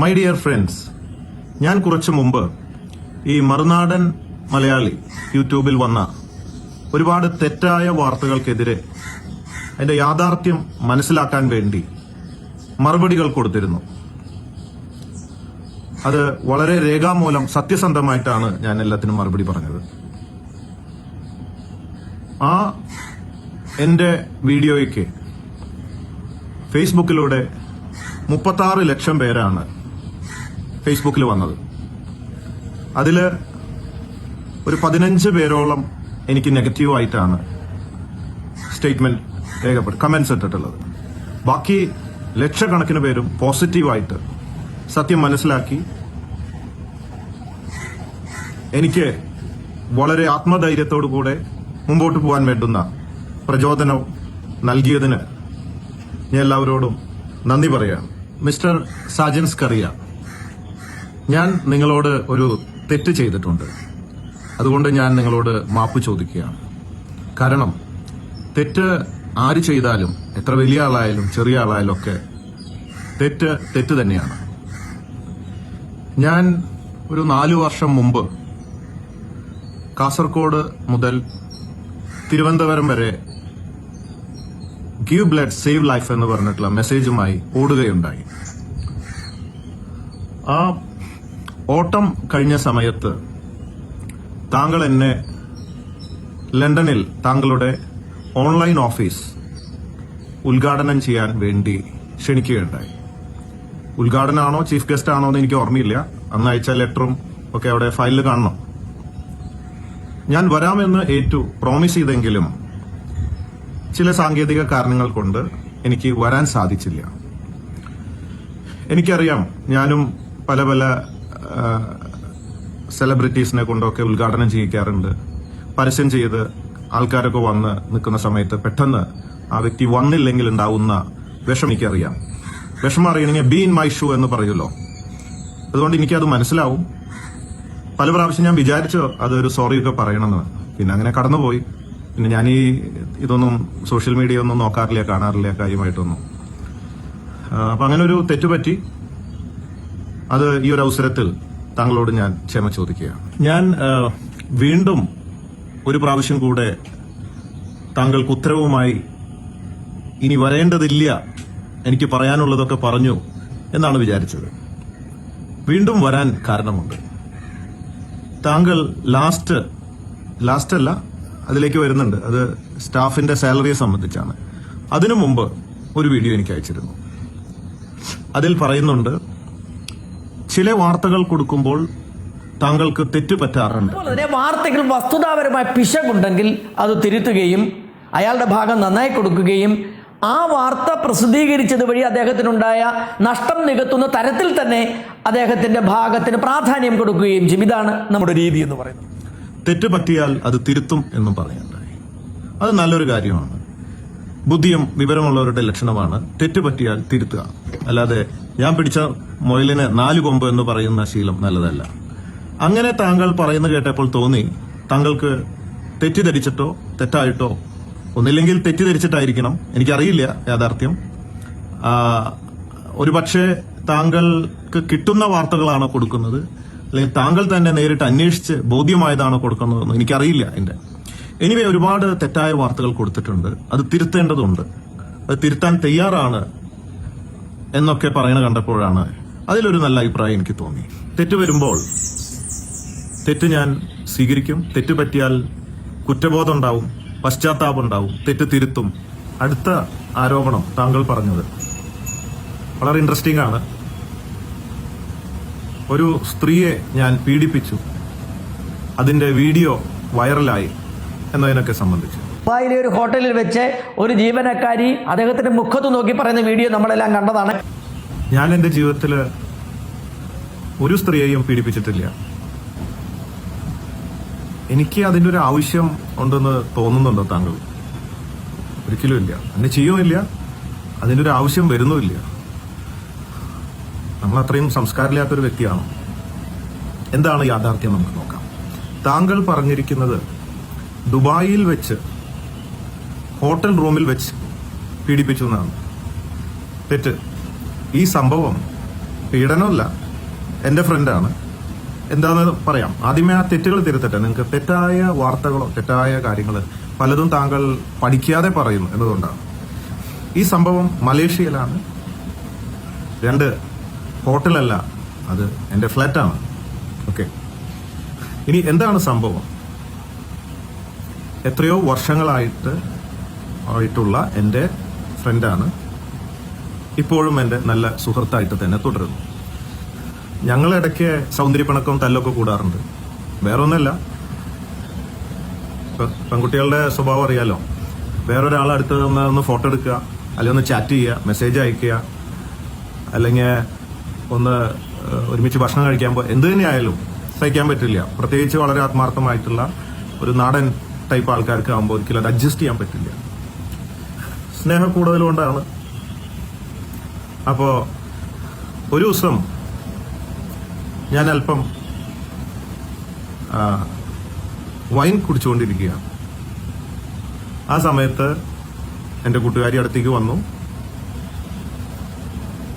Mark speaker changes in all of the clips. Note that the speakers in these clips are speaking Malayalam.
Speaker 1: മൈ ഡിയർ ഫ്രണ്ട്സ്, ഞാൻ കുറച്ചു മുമ്പ് ഈ മറുനാടൻ മലയാളി യൂട്യൂബിൽ വന്ന ഒരുപാട് തെറ്റായ വാർത്തകൾക്കെതിരെ അതിന്റെ യാഥാർത്ഥ്യം മനസ്സിലാക്കാൻ വേണ്ടി മറുപടികൾ കൊടുത്തിരുന്നു. അത് വളരെ രേഖാമൂലം സത്യസന്ധമായിട്ടാണ് ഞാൻ എല്ലാത്തിനും മറുപടി പറഞ്ഞത്. ആ എന്റെ വീഡിയോയ്ക്ക് ഫേസ്ബുക്കിലൂടെ 36 ലക്ഷം പേരാണ് ഫേസ്ബുക്കിൽ വന്നത്. അതിൽ ഒരു 15 പേരോളം എനിക്ക് നെഗറ്റീവായിട്ടാണ് സ്റ്റേറ്റ്മെന്റ് കമന്റ്സ് ഇട്ടിട്ടുള്ളത്. ബാക്കി ലക്ഷക്കണക്കിന് പേരും പോസിറ്റീവായിട്ട് സത്യം മനസ്സിലാക്കി എനിക്ക് വളരെ ആത്മധൈര്യത്തോടു കൂടെ മുമ്പോട്ട് പോകാൻ വേണ്ടുന്ന പ്രചോദനം നൽകിയതിന് ഞാൻ എല്ലാവരോടും നന്ദി പറയാം. മിസ്റ്റർ സാജൻ സ്കറിയ, ഞാൻ നിങ്ങളോട് ഒരു തെറ്റ് ചെയ്തിട്ടുണ്ട്. അതുകൊണ്ട് ഞാൻ നിങ്ങളോട് മാപ്പ് ചോദിക്കുകയാണ്. കാരണം തെറ്റ് ആര് ചെയ്താലും, എത്ര വലിയ ആളായാലും ചെറിയ ആളായാലും ഒക്കെ തെറ്റ് തന്നെയാണ്. ഞാൻ ഒരു 4 വർഷം മുമ്പ് കാസർഗോഡ് മുതൽ തിരുവനന്തപുരം വരെ ഗീവ് ബ്ലഡ് സേവ് ലൈഫ് എന്ന് പറഞ്ഞിട്ടുള്ള മെസ്സേജുമായി ഓടുകയുണ്ടായി. ആ ഓട്ടം കഴിഞ്ഞ സമയത്ത് താങ്കൾ എന്നെ ലണ്ടനിൽ താങ്കളുടെ ഓൺലൈൻ ഓഫീസ് ഉദ്ഘാടനം ചെയ്യാൻ വേണ്ടി ക്ഷണിക്കുകയുണ്ടായി. ഉദ്ഘാടനമാണോ ചീഫ് ഗസ്റ്റ് ആണോ എന്ന് എനിക്ക് ഓർമ്മയില്ല. അന്ന് അയച്ച ലെറ്ററും ഒക്കെ അവിടെ ഫയലിൽ കാണണം. ഞാൻ വരാമെന്ന് പ്രോമിസ് ചെയ്തെങ്കിലും ചില സാങ്കേതിക കാരണങ്ങൾ കൊണ്ട് എനിക്ക് വരാൻ സാധിച്ചില്ല. എനിക്കറിയാം, ഞാനും പല സെലിബ്രിറ്റീസിനെ കൊണ്ടൊക്കെ ഉദ്ഘാടനം ചെയ്യിക്കാറുണ്ട്. പരസ്യം ചെയ്ത് ആൾക്കാരൊക്കെ വന്ന് നിൽക്കുന്ന സമയത്ത് പെട്ടെന്ന് ആ വ്യക്തി വന്നില്ലെങ്കിൽ ഉണ്ടാവുന്ന വിഷമം എനിക്കറിയാം. വിഷമം അറിയണമെങ്കിൽ ബി ഇൻ മൈ ഷൂ എന്ന് പറയുമല്ലോ. അതുകൊണ്ട് എനിക്കത് മനസ്സിലാവും. പല പ്രാവശ്യം ഞാൻ വിചാരിച്ചു അതൊരു സോറിയൊക്കെ പറയണമെന്ന്. പിന്നെ അങ്ങനെ കടന്നുപോയി. പിന്നെ ഞാൻ ഇതൊന്നും സോഷ്യൽ മീഡിയ ഒന്നും നോക്കാറില്ല, കാണാറില്ല കാര്യമായിട്ടൊന്നും. അപ്പൊ അങ്ങനെ ഒരു തെറ്റുപറ്റി. അത് ഈ ഒരു അവസരത്തിൽ താങ്കളോട് ഞാൻ ക്ഷമ ചോദിക്കുകയാണ്. ഞാൻ വീണ്ടും ഒരു പ്രാവശ്യം കൂടെ താങ്കൾക്ക് ഉത്തരവുമായി ഇനി വരേണ്ടതില്ല, എനിക്ക് പറയാനുള്ളതൊക്കെ പറഞ്ഞു എന്നാണ് വിചാരിച്ചത്. വീണ്ടും വരാൻ കാരണമുണ്ട്. താങ്കൾ ലാസ്റ്റ് അല്ല, അതിലേക്ക് വരുന്നുണ്ട്. അത് സ്റ്റാഫിന്റെ സാലറിയെ സംബന്ധിച്ചാണ്. അതിനു മുമ്പ് ഒരു വീഡിയോ എനിക്ക് അയച്ചിരുന്നു. അതിൽ പറയുന്നുണ്ട്, ചില വാർത്തകൾ കൊടുക്കുമ്പോൾ താങ്കൾക്ക് തെറ്റ് പറ്റാറുണ്ട്.
Speaker 2: വാർത്തകൾ വസ്തുതാപരമായ പിശകുണ്ടെങ്കിൽ അത് തിരുത്തുകയും അയാളുടെ ഭാഗം നന്നായി കൊടുക്കുകയും ആ വാർത്ത പ്രസിദ്ധീകരിച്ചത് വഴി അദ്ദേഹത്തിനുണ്ടായ നഷ്ടം നികത്തുന്ന തരത്തിൽ തന്നെ അദ്ദേഹത്തിന്റെ ഭാഗത്തിന് പ്രാധാന്യം കൊടുക്കുകയും ചെയ്യും. ഇതാണ് നമ്മുടെ രീതി എന്ന് പറയുന്നത്.
Speaker 1: തെറ്റ് പറ്റിയാൽ അത് തിരുത്തും എന്നും പറയുന്നുണ്ടായി. അത് നല്ലൊരു കാര്യമാണ്. ബുദ്ധിയും വിവരമുള്ളവരുടെ ലക്ഷണമാണ് തെറ്റ് പറ്റിയാൽ തിരുത്തുക. അല്ലാതെ ഞാൻ പിടിച്ച മുയലിന് 4 കൊമ്പ് എന്ന് പറയുന്ന ശീലം നല്ലതല്ല. അങ്ങനെ താങ്കൾ പറയുന്നത് കേട്ടപ്പോൾ തോന്നി താങ്കൾക്ക് തെറ്റിദ്ധരിച്ചിട്ടോ തെറ്റായിട്ടോ, ഒന്നില്ലെങ്കിൽ തെറ്റിദ്ധരിച്ചിട്ടായിരിക്കണം, എനിക്കറിയില്ല യാഥാർത്ഥ്യം. ഒരുപക്ഷെ താങ്കൾക്ക് കിട്ടുന്ന വാർത്തകളാണോ കൊടുക്കുന്നത്, അല്ലെങ്കിൽ താങ്കൾ തന്നെ നേരിട്ട് അന്വേഷിച്ച് ബോധ്യമായതാണോ കൊടുക്കുന്നതെന്ന് എനിക്കറിയില്ല. എനിവേ ഒരുപാട് തെറ്റായ വാർത്തകൾ കൊടുത്തിട്ടുണ്ട്. അത് തിരുത്തേണ്ടതുണ്ട്. അത് തിരുത്താൻ തയ്യാറാണ് എന്നൊക്കെ പറയണ കണ്ടപ്പോഴാണ് അതിലൊരു നല്ല അഭിപ്രായം എനിക്ക് തോന്നി. തെറ്റ് വരുമ്പോൾ തെറ്റ് ഞാൻ സ്വീകരിക്കും. തെറ്റ് പറ്റിയാൽ കുറ്റബോധം ഉണ്ടാവും, പശ്ചാത്താപം ഉണ്ടാവും, തെറ്റ് തിരുത്തും. അടുത്ത ആരോപണം താങ്കൾ പറഞ്ഞത് വളരെ ഇൻട്രസ്റ്റിംഗ് ആണ്. ഒരു സ്ത്രീയെ ഞാൻ പീഡിപ്പിച്ചു, അതിന്റെ വീഡിയോ വൈറലായി എന്നതിനൊക്കെ സംബന്ധിച്ച്
Speaker 2: ദുബായിലെ ഒരു ഹോട്ടലിൽ വെച്ച് ഒരു ജീവനക്കാരി അദ്ദേഹത്തിന്റെ മുഖത്ത് നോക്കി പറയുന്ന വീഡിയോ നമ്മളെല്ലാം കണ്ടതാണ്.
Speaker 1: ഞാൻ എന്റെ ജീവിതത്തിൽ ഒരു സ്ത്രീയെയും പീഡിപ്പിച്ചിട്ടില്ല. എനിക്ക് അതിന്റെ ഒരു ആവശ്യം ഉണ്ടെന്ന് തോന്നുന്നുണ്ടോ താങ്കൾ? ഒരിക്കലും ഇല്ല. അങ്ങനെ ചെയ്യുമില്ല. അതിന്റെ ഒരു ആവശ്യം വരുന്നുമില്ല. നമ്മൾ അത്രയും സംസ്കാരമില്ലാത്തൊരു വ്യക്തിയാണ്. എന്താണ് യാഥാർത്ഥ്യം നമുക്ക് നോക്കാം. താങ്കൾ പറഞ്ഞിരിക്കുന്നത് ദുബായിൽ വെച്ച് ഹോട്ടൽ റൂമിൽ വെച്ച് പീഡിപ്പിച്ചു എന്നാണ്. തെറ്റ്. ഈ സംഭവം പീഡനമല്ല, എൻ്റെ ഫ്രണ്ടാണ്. എന്താണെന്ന് പറയാം. ആദ്യമേ ആ തെറ്റുകൾ തിരുത്തട്ടെ. നിങ്ങൾക്ക് തെറ്റായ വാർത്തകളോ തെറ്റായ കാര്യങ്ങൾ പലതും താങ്കൾ പഠിക്കാതെ പറയുന്നു എന്നതുകൊണ്ടാണ്. ഈ സംഭവം മലേഷ്യയിലാണ്. 2 ഹോട്ടലല്ല, അത് എൻ്റെ ഫ്ലാറ്റാണ്. ഓക്കെ, ഇനി എന്താണ് സംഭവം? എത്രയോ വർഷങ്ങളായിട്ടുള്ള എൻ്റെ ഫ്രണ്ടാണ്. ഇപ്പോഴും എൻ്റെ നല്ല സുഹൃത്തായിട്ട് തന്നെ തുടരുന്നു. ഞങ്ങളിടയ്ക്ക് സൗന്ദര്യപ്പിണക്കവും തല്ലൊക്കെ കൂടാറുണ്ട്. വേറൊന്നല്ല, പെൺകുട്ടികളുടെ സ്വഭാവം അറിയാലോ. വേറൊരാളടുത്ത് ഒന്ന് ഫോട്ടോ എടുക്കുക, അല്ലെങ്കിൽ ഒന്ന് ചാറ്റ് ചെയ്യുക, മെസ്സേജ് അയക്കുക, അല്ലെങ്കിൽ ഒന്ന് ഒരുമിച്ച് ഭക്ഷണം കഴിക്കാൻ എന്ത് തന്നെയായാലും സഹിക്കാൻ പറ്റില്ല. പ്രത്യേകിച്ച് വളരെ ആത്മാർത്ഥമായിട്ടുള്ള ഒരു നാടൻ ടൈപ്പ് ആൾക്കാർക്ക് ആകുമ്പോൾ ഒരിക്കലും അത് അഡ്ജസ്റ്റ് ചെയ്യാൻ പറ്റില്ല. സ്നേഹം കൂടുതലുകൊണ്ടാണ്. അപ്പോൾ ഒരു ദിവസം ഞാൻ അല്പം വൈൻ കുടിച്ചുകൊണ്ടിരിക്കുകയാണ്. ആ സമയത്ത് എൻ്റെ കൂട്ടുകാരി അടുത്തേക്ക്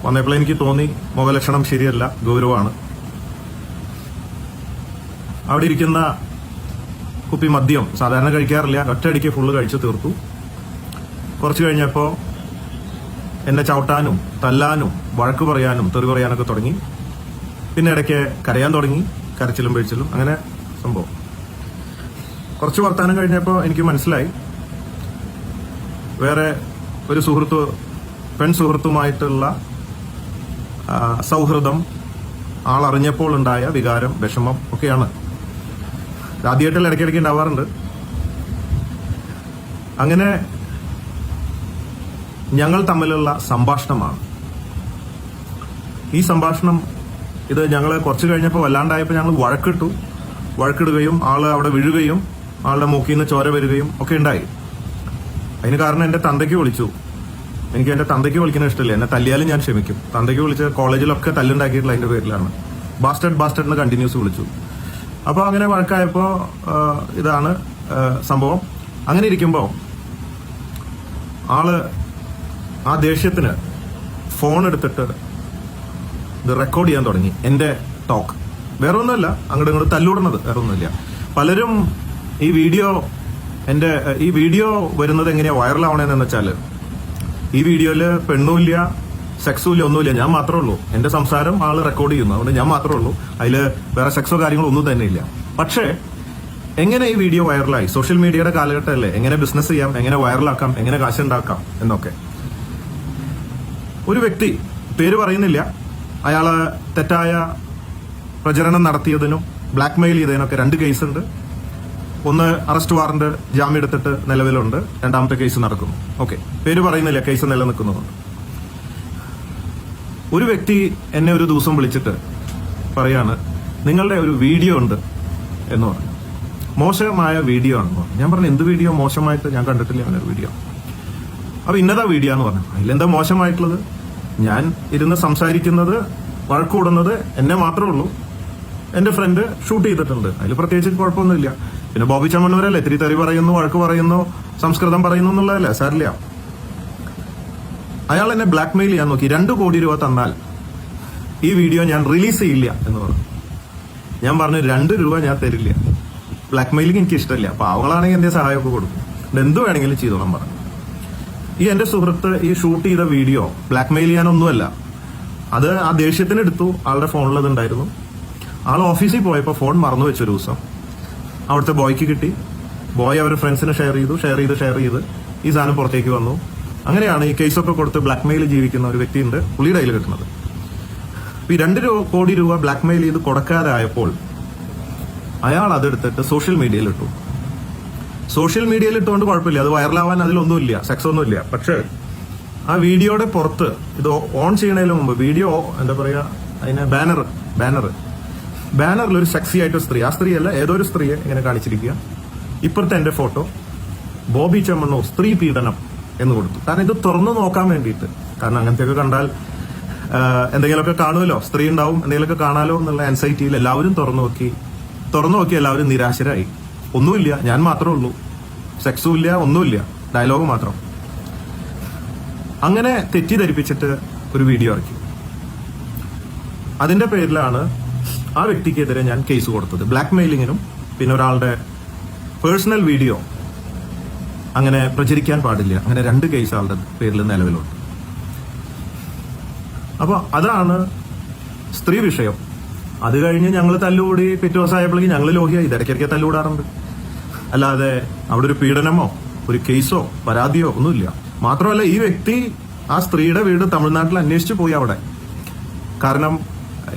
Speaker 1: വന്നപ്പോൾ എനിക്ക് തോന്നി മുഖലക്ഷണം ശരിയല്ല, ഗൗരവമാണ്. അവിടെ ഇരിക്കുന്ന കുപ്പി മദ്യം സാധാരണ കഴിക്കാറില്ല, ഒറ്റയടിക്ക് ഫുള്ള് കഴിച്ചു തീർത്തു. കുറച്ച് കഴിഞ്ഞപ്പോൾ എന്നെ ചവിട്ടാനും തല്ലാനും വഴക്ക് പറയാനും തെറി പറയാനൊക്കെ തുടങ്ങി. പിന്നെ ഇടയ്ക്ക് കരയാൻ തുടങ്ങി, കരച്ചിലും പിഴിച്ചിലും, അങ്ങനെ സംഭവം. കുറച്ച് വർത്താനം കഴിഞ്ഞപ്പോൾ എനിക്ക് മനസ്സിലായി വേറെ ഒരു പെൺ സുഹൃത്തുമായിട്ടുള്ള സൗഹൃദം ആളറിഞ്ഞപ്പോൾ ഉണ്ടായ വികാരം, വിഷമം ഒക്കെയാണ്. ആദ്യമായിട്ടുള്ള ഇടയ്ക്കിടയ്ക്ക് ഉണ്ടാവാറുണ്ട്. അങ്ങനെ ഞങ്ങൾ തമ്മിലുള്ള സംഭാഷണമാണ്. ഈ സംഭാഷണം ഇത് ഞങ്ങൾ കുറച്ച് കഴിഞ്ഞപ്പോൾ വല്ലാണ്ടായപ്പോൾ ഞങ്ങൾ വഴക്കിടുകയും ആള് അവിടെ വീഴുകയും ആളുടെ മൂക്കിൽ നിന്ന് ചോര വരികയും ഒക്കെ ഉണ്ടായി. അതിന് കാരണം എൻ്റെ തന്തയ്ക്ക് വിളിച്ചു. എനിക്ക് എൻ്റെ തന്തയ്ക്ക് വിളിക്കുന്ന ഇഷ്ടമില്ല. എന്നെ തല്ലിയാലും ഞാൻ ക്ഷമിക്കും. തന്തയ്ക്ക് വിളിച്ച് കോളേജിലൊക്കെ തല്ലുണ്ടാക്കിയിട്ടുള്ള അതിൻ്റെ പേരിലാണ്. ബാസ്റ്റഡ് എന്ന് കണ്ടിന്യൂസ് വിളിച്ചു. അപ്പോൾ അങ്ങനെ വഴക്കായപ്പോൾ ഇതാണ് സംഭവം. അങ്ങനെ ഇരിക്കുമ്പോൾ ആള് ആ ദേഷ്യത്തിന് ഫോൺ എടുത്തിട്ട് ഇത് റെക്കോർഡ് ചെയ്യാൻ തുടങ്ങി. എൻ്റെ ടോക്ക് വേറെ ഒന്നുമല്ല, അങ്ങോട്ട് ഇങ്ങോട്ട് തല്ലൂടുന്നത് വേറെ ഒന്നുമില്ല. പലരും ഈ വീഡിയോ വരുന്നത് എങ്ങനെയാ വൈറലാവണേന്ന് വെച്ചാൽ, ഈ വീഡിയോയിൽ പെണ്ണുമില്ല, സെക്സും ഇല്ല, ഒന്നുമില്ല. ഞാൻ മാത്രമേ ഉള്ളൂ. എൻ്റെ സംസാരം ആള് റെക്കോർഡ് ചെയ്യുന്നു, അതുകൊണ്ട് ഞാൻ മാത്രമേ ഉള്ളൂ. അതിൽ വേറെ സെക്സോ കാര്യങ്ങളോ ഒന്നും തന്നെ ഇല്ല. പക്ഷേ എങ്ങനെ ഈ വീഡിയോ വൈറലായി? സോഷ്യൽ മീഡിയയുടെ കാലഘട്ടമല്ലേ. എങ്ങനെ ബിസിനസ് ചെയ്യാം, എങ്ങനെ വൈറലാക്കാം, എങ്ങനെ കാശുണ്ടാക്കാം എന്നൊക്കെ. ഒരു വ്യക്തി, പേര് പറയുന്നില്ല, അയാള് തെറ്റായ പ്രചരണം നടത്തിയതിനും ബ്ലാക്ക് മെയിൽ ചെയ്തതിനൊക്കെ 2 കേസുണ്ട്. ഒന്ന് അറസ്റ്റ് വാറന്റ് ജാമ്യം എടുത്തിട്ട് നിലവിലുണ്ട്, 2ാമത്തെ കേസ് നടക്കുന്നു. ഓക്കെ, പേര് പറയുന്നില്ല, കേസ് നിലനിൽക്കുന്നുണ്ട്. ഒരു വ്യക്തി എന്നെ ഒരു ദിവസം വിളിച്ചിട്ട് പറയാണ്, നിങ്ങളുടെ ഒരു വീഡിയോ ഉണ്ട് എന്ന് പറഞ്ഞു. മോശമായ വീഡിയോ ആണെന്ന് പറഞ്ഞു. ഞാൻ പറഞ്ഞു, എന്ത് വീഡിയോ? മോശമായിട്ട് ഞാൻ കണ്ടിട്ടില്ല അങ്ങനെ ഒരു വീഡിയോ. അപ്പൊ ഇന്നതാ വീഡിയോ എന്ന് പറഞ്ഞു. അതിലെന്താ മോശമായിട്ടുള്ളത്? ഞാൻ ഇരുന്ന് സംസാരിക്കുന്നത്, വഴക്കൂടുന്നത് എന്നെ മാത്രമേ ഉള്ളൂ. എന്റെ ഫ്രണ്ട് ഷൂട്ട് ചെയ്തിട്ടുണ്ട്, അതിൽ പ്രത്യേകിച്ച് കുഴപ്പമൊന്നുമില്ല. പിന്നെ ബോബി ചമ്മണ്ണൂരല്ലേ ഇത്തിരി തെറി പറയുന്നു, വഴക്ക് പറയുന്നു, സംസ്കൃതം പറയുന്നു എന്നുള്ളതല്ലേ, സാരില്ല. അയാൾ എന്നെ ബ്ലാക്ക് മെയിൽ ചെയ്യാൻ നോക്കി. 2 കോടി രൂപ തന്നാൽ ഈ വീഡിയോ ഞാൻ റിലീസ് ചെയ്യില്ല എന്ന് പറഞ്ഞു. ഞാൻ പറഞ്ഞു, 2 രൂപ ഞാൻ തരില്ല. ബ്ലാക്ക് മെയിലിംഗ് എനിക്ക് ഇഷ്ടമില്ല. പാവങ്ങളാണെങ്കിൽ എന്റെ സഹായമൊക്കെ കൊടുക്കും, എന്ത് വേണമെങ്കിലും ചെയ്തോളാൻ പറഞ്ഞു. ഈ എന്റെ സുഹൃത്ത് ഈ ഷൂട്ട് ചെയ്ത വീഡിയോ ബ്ലാക്ക് മെയിൽ ചെയ്യാനൊന്നുമല്ല, അത് ആ ദേഷ്യത്തിന് എടുത്തു. ആളുടെ ഫോണിലത് ഉണ്ടായിരുന്നു. ആൾ ഓഫീസിൽ പോയപ്പോൾ ഫോൺ മറന്നു വെച്ചൊരു ദിവസം അവിടുത്തെ ബോയ്ക്ക് കിട്ടി. ബോയ് അവരുടെ ഫ്രണ്ട്സിനെ ഷെയർ ചെയ്ത് ഈ സാധനം പുറത്തേക്ക് വന്നു. അങ്ങനെയാണ് ഈ കേസൊക്കെ കൊടുത്ത് ബ്ലാക്ക് മെയിൽ ജീവിക്കുന്ന ഒരു വ്യക്തിയുണ്ട്, പുള്ളിയുടെ കയ്യിൽ കിട്ടുന്നത്. ഈ 2 കോടി രൂപ ബ്ലാക്ക് മെയിൽ ചെയ്ത് കൊടുക്കാതായപ്പോൾ അയാൾ അതെടുത്തിട്ട് സോഷ്യൽ മീഡിയയിൽ ഇട്ടു. സോഷ്യൽ മീഡിയയിൽ ഇട്ടുകൊണ്ട് കുഴപ്പമില്ല, അത് വൈറലാവാൻ അതിലൊന്നുമില്ല, സെക്സ് ഒന്നുമില്ല. പക്ഷേ ആ വീഡിയോയുടെ പുറത്ത് ഇത് ഓൺ ചെയ്യണതിന് മുമ്പ് വീഡിയോ എന്താ പറയാ, അതിന് ബാനറിൽ ഒരു സെക്സി ആയിട്ട് സ്ത്രീ, ആ സ്ത്രീ അല്ല, ഏതോ ഒരു സ്ത്രീയെ ഇങ്ങനെ കാണിച്ചിരിക്കുക. ഇപ്പുറത്തെ എന്റെ ഫോട്ടോ ബോബി ചെമ്മണ്ണൂർ സ്ത്രീ പീഡനം എന്ന് കൊടുത്തു. കാരണം ഇത് തുറന്നു നോക്കാൻ വേണ്ടിയിട്ട്. കാരണം അങ്ങനത്തെയൊക്കെ കണ്ടാൽ എന്തെങ്കിലുമൊക്കെ കാണുമല്ലോ, സ്ത്രീ ഉണ്ടാവും, എന്തെങ്കിലുമൊക്കെ കാണാലോ എന്നുള്ള ആൻസൈറ്റിയിൽ എല്ലാവരും തുറന്നു നോക്കി എല്ലാവരും നിരാശരായി. ഒന്നുമില്ല, ഞാൻ മാത്രമേ ഉള്ളൂ, സെക്സും ഇല്ല, ഒന്നുമില്ല, ഡയലോഗ് മാത്രം. അങ്ങനെ തെറ്റിദ്ധരിപ്പിച്ചിട്ട് ഒരു വീഡിയോ ഇറക്കി. അതിന്റെ പേരിലാണ് ആ വ്യക്തിക്കെതിരെ ഞാൻ കേസ് കൊടുത്തത്. ബ്ലാക്ക് മെയിലിങ്ങിനും പിന്നെ ഒരാളുടെ പേഴ്സണൽ വീഡിയോ അങ്ങനെ പ്രചരിക്കാൻ പാടില്ല, അങ്ങനെ 2 കേസ് ആളുടെ പേരിൽ നിലവിലുണ്ട്. അപ്പൊ അതാണ് സ്ത്രീ വിഷയം. അത് കഴിഞ്ഞ് ഞങ്ങൾ തല്ലുകൂടി പിറ്റേ ദിവസമായപ്പോഴേക്കും ഞങ്ങൾ ലോഹിയായി. ഇടയ്ക്കിടയ്ക്ക് തല്ലുകൂടാറുണ്ട്, അല്ലാതെ അവിടെ ഒരു പീഡനമോ ഒരു കേസോ പരാതിയോ ഒന്നുമില്ല. മാത്രമല്ല ഈ വ്യക്തി ആ സ്ത്രീയുടെ വീട് തമിഴ്നാട്ടിൽ അന്വേഷിച്ചു പോയി അവിടെ. കാരണം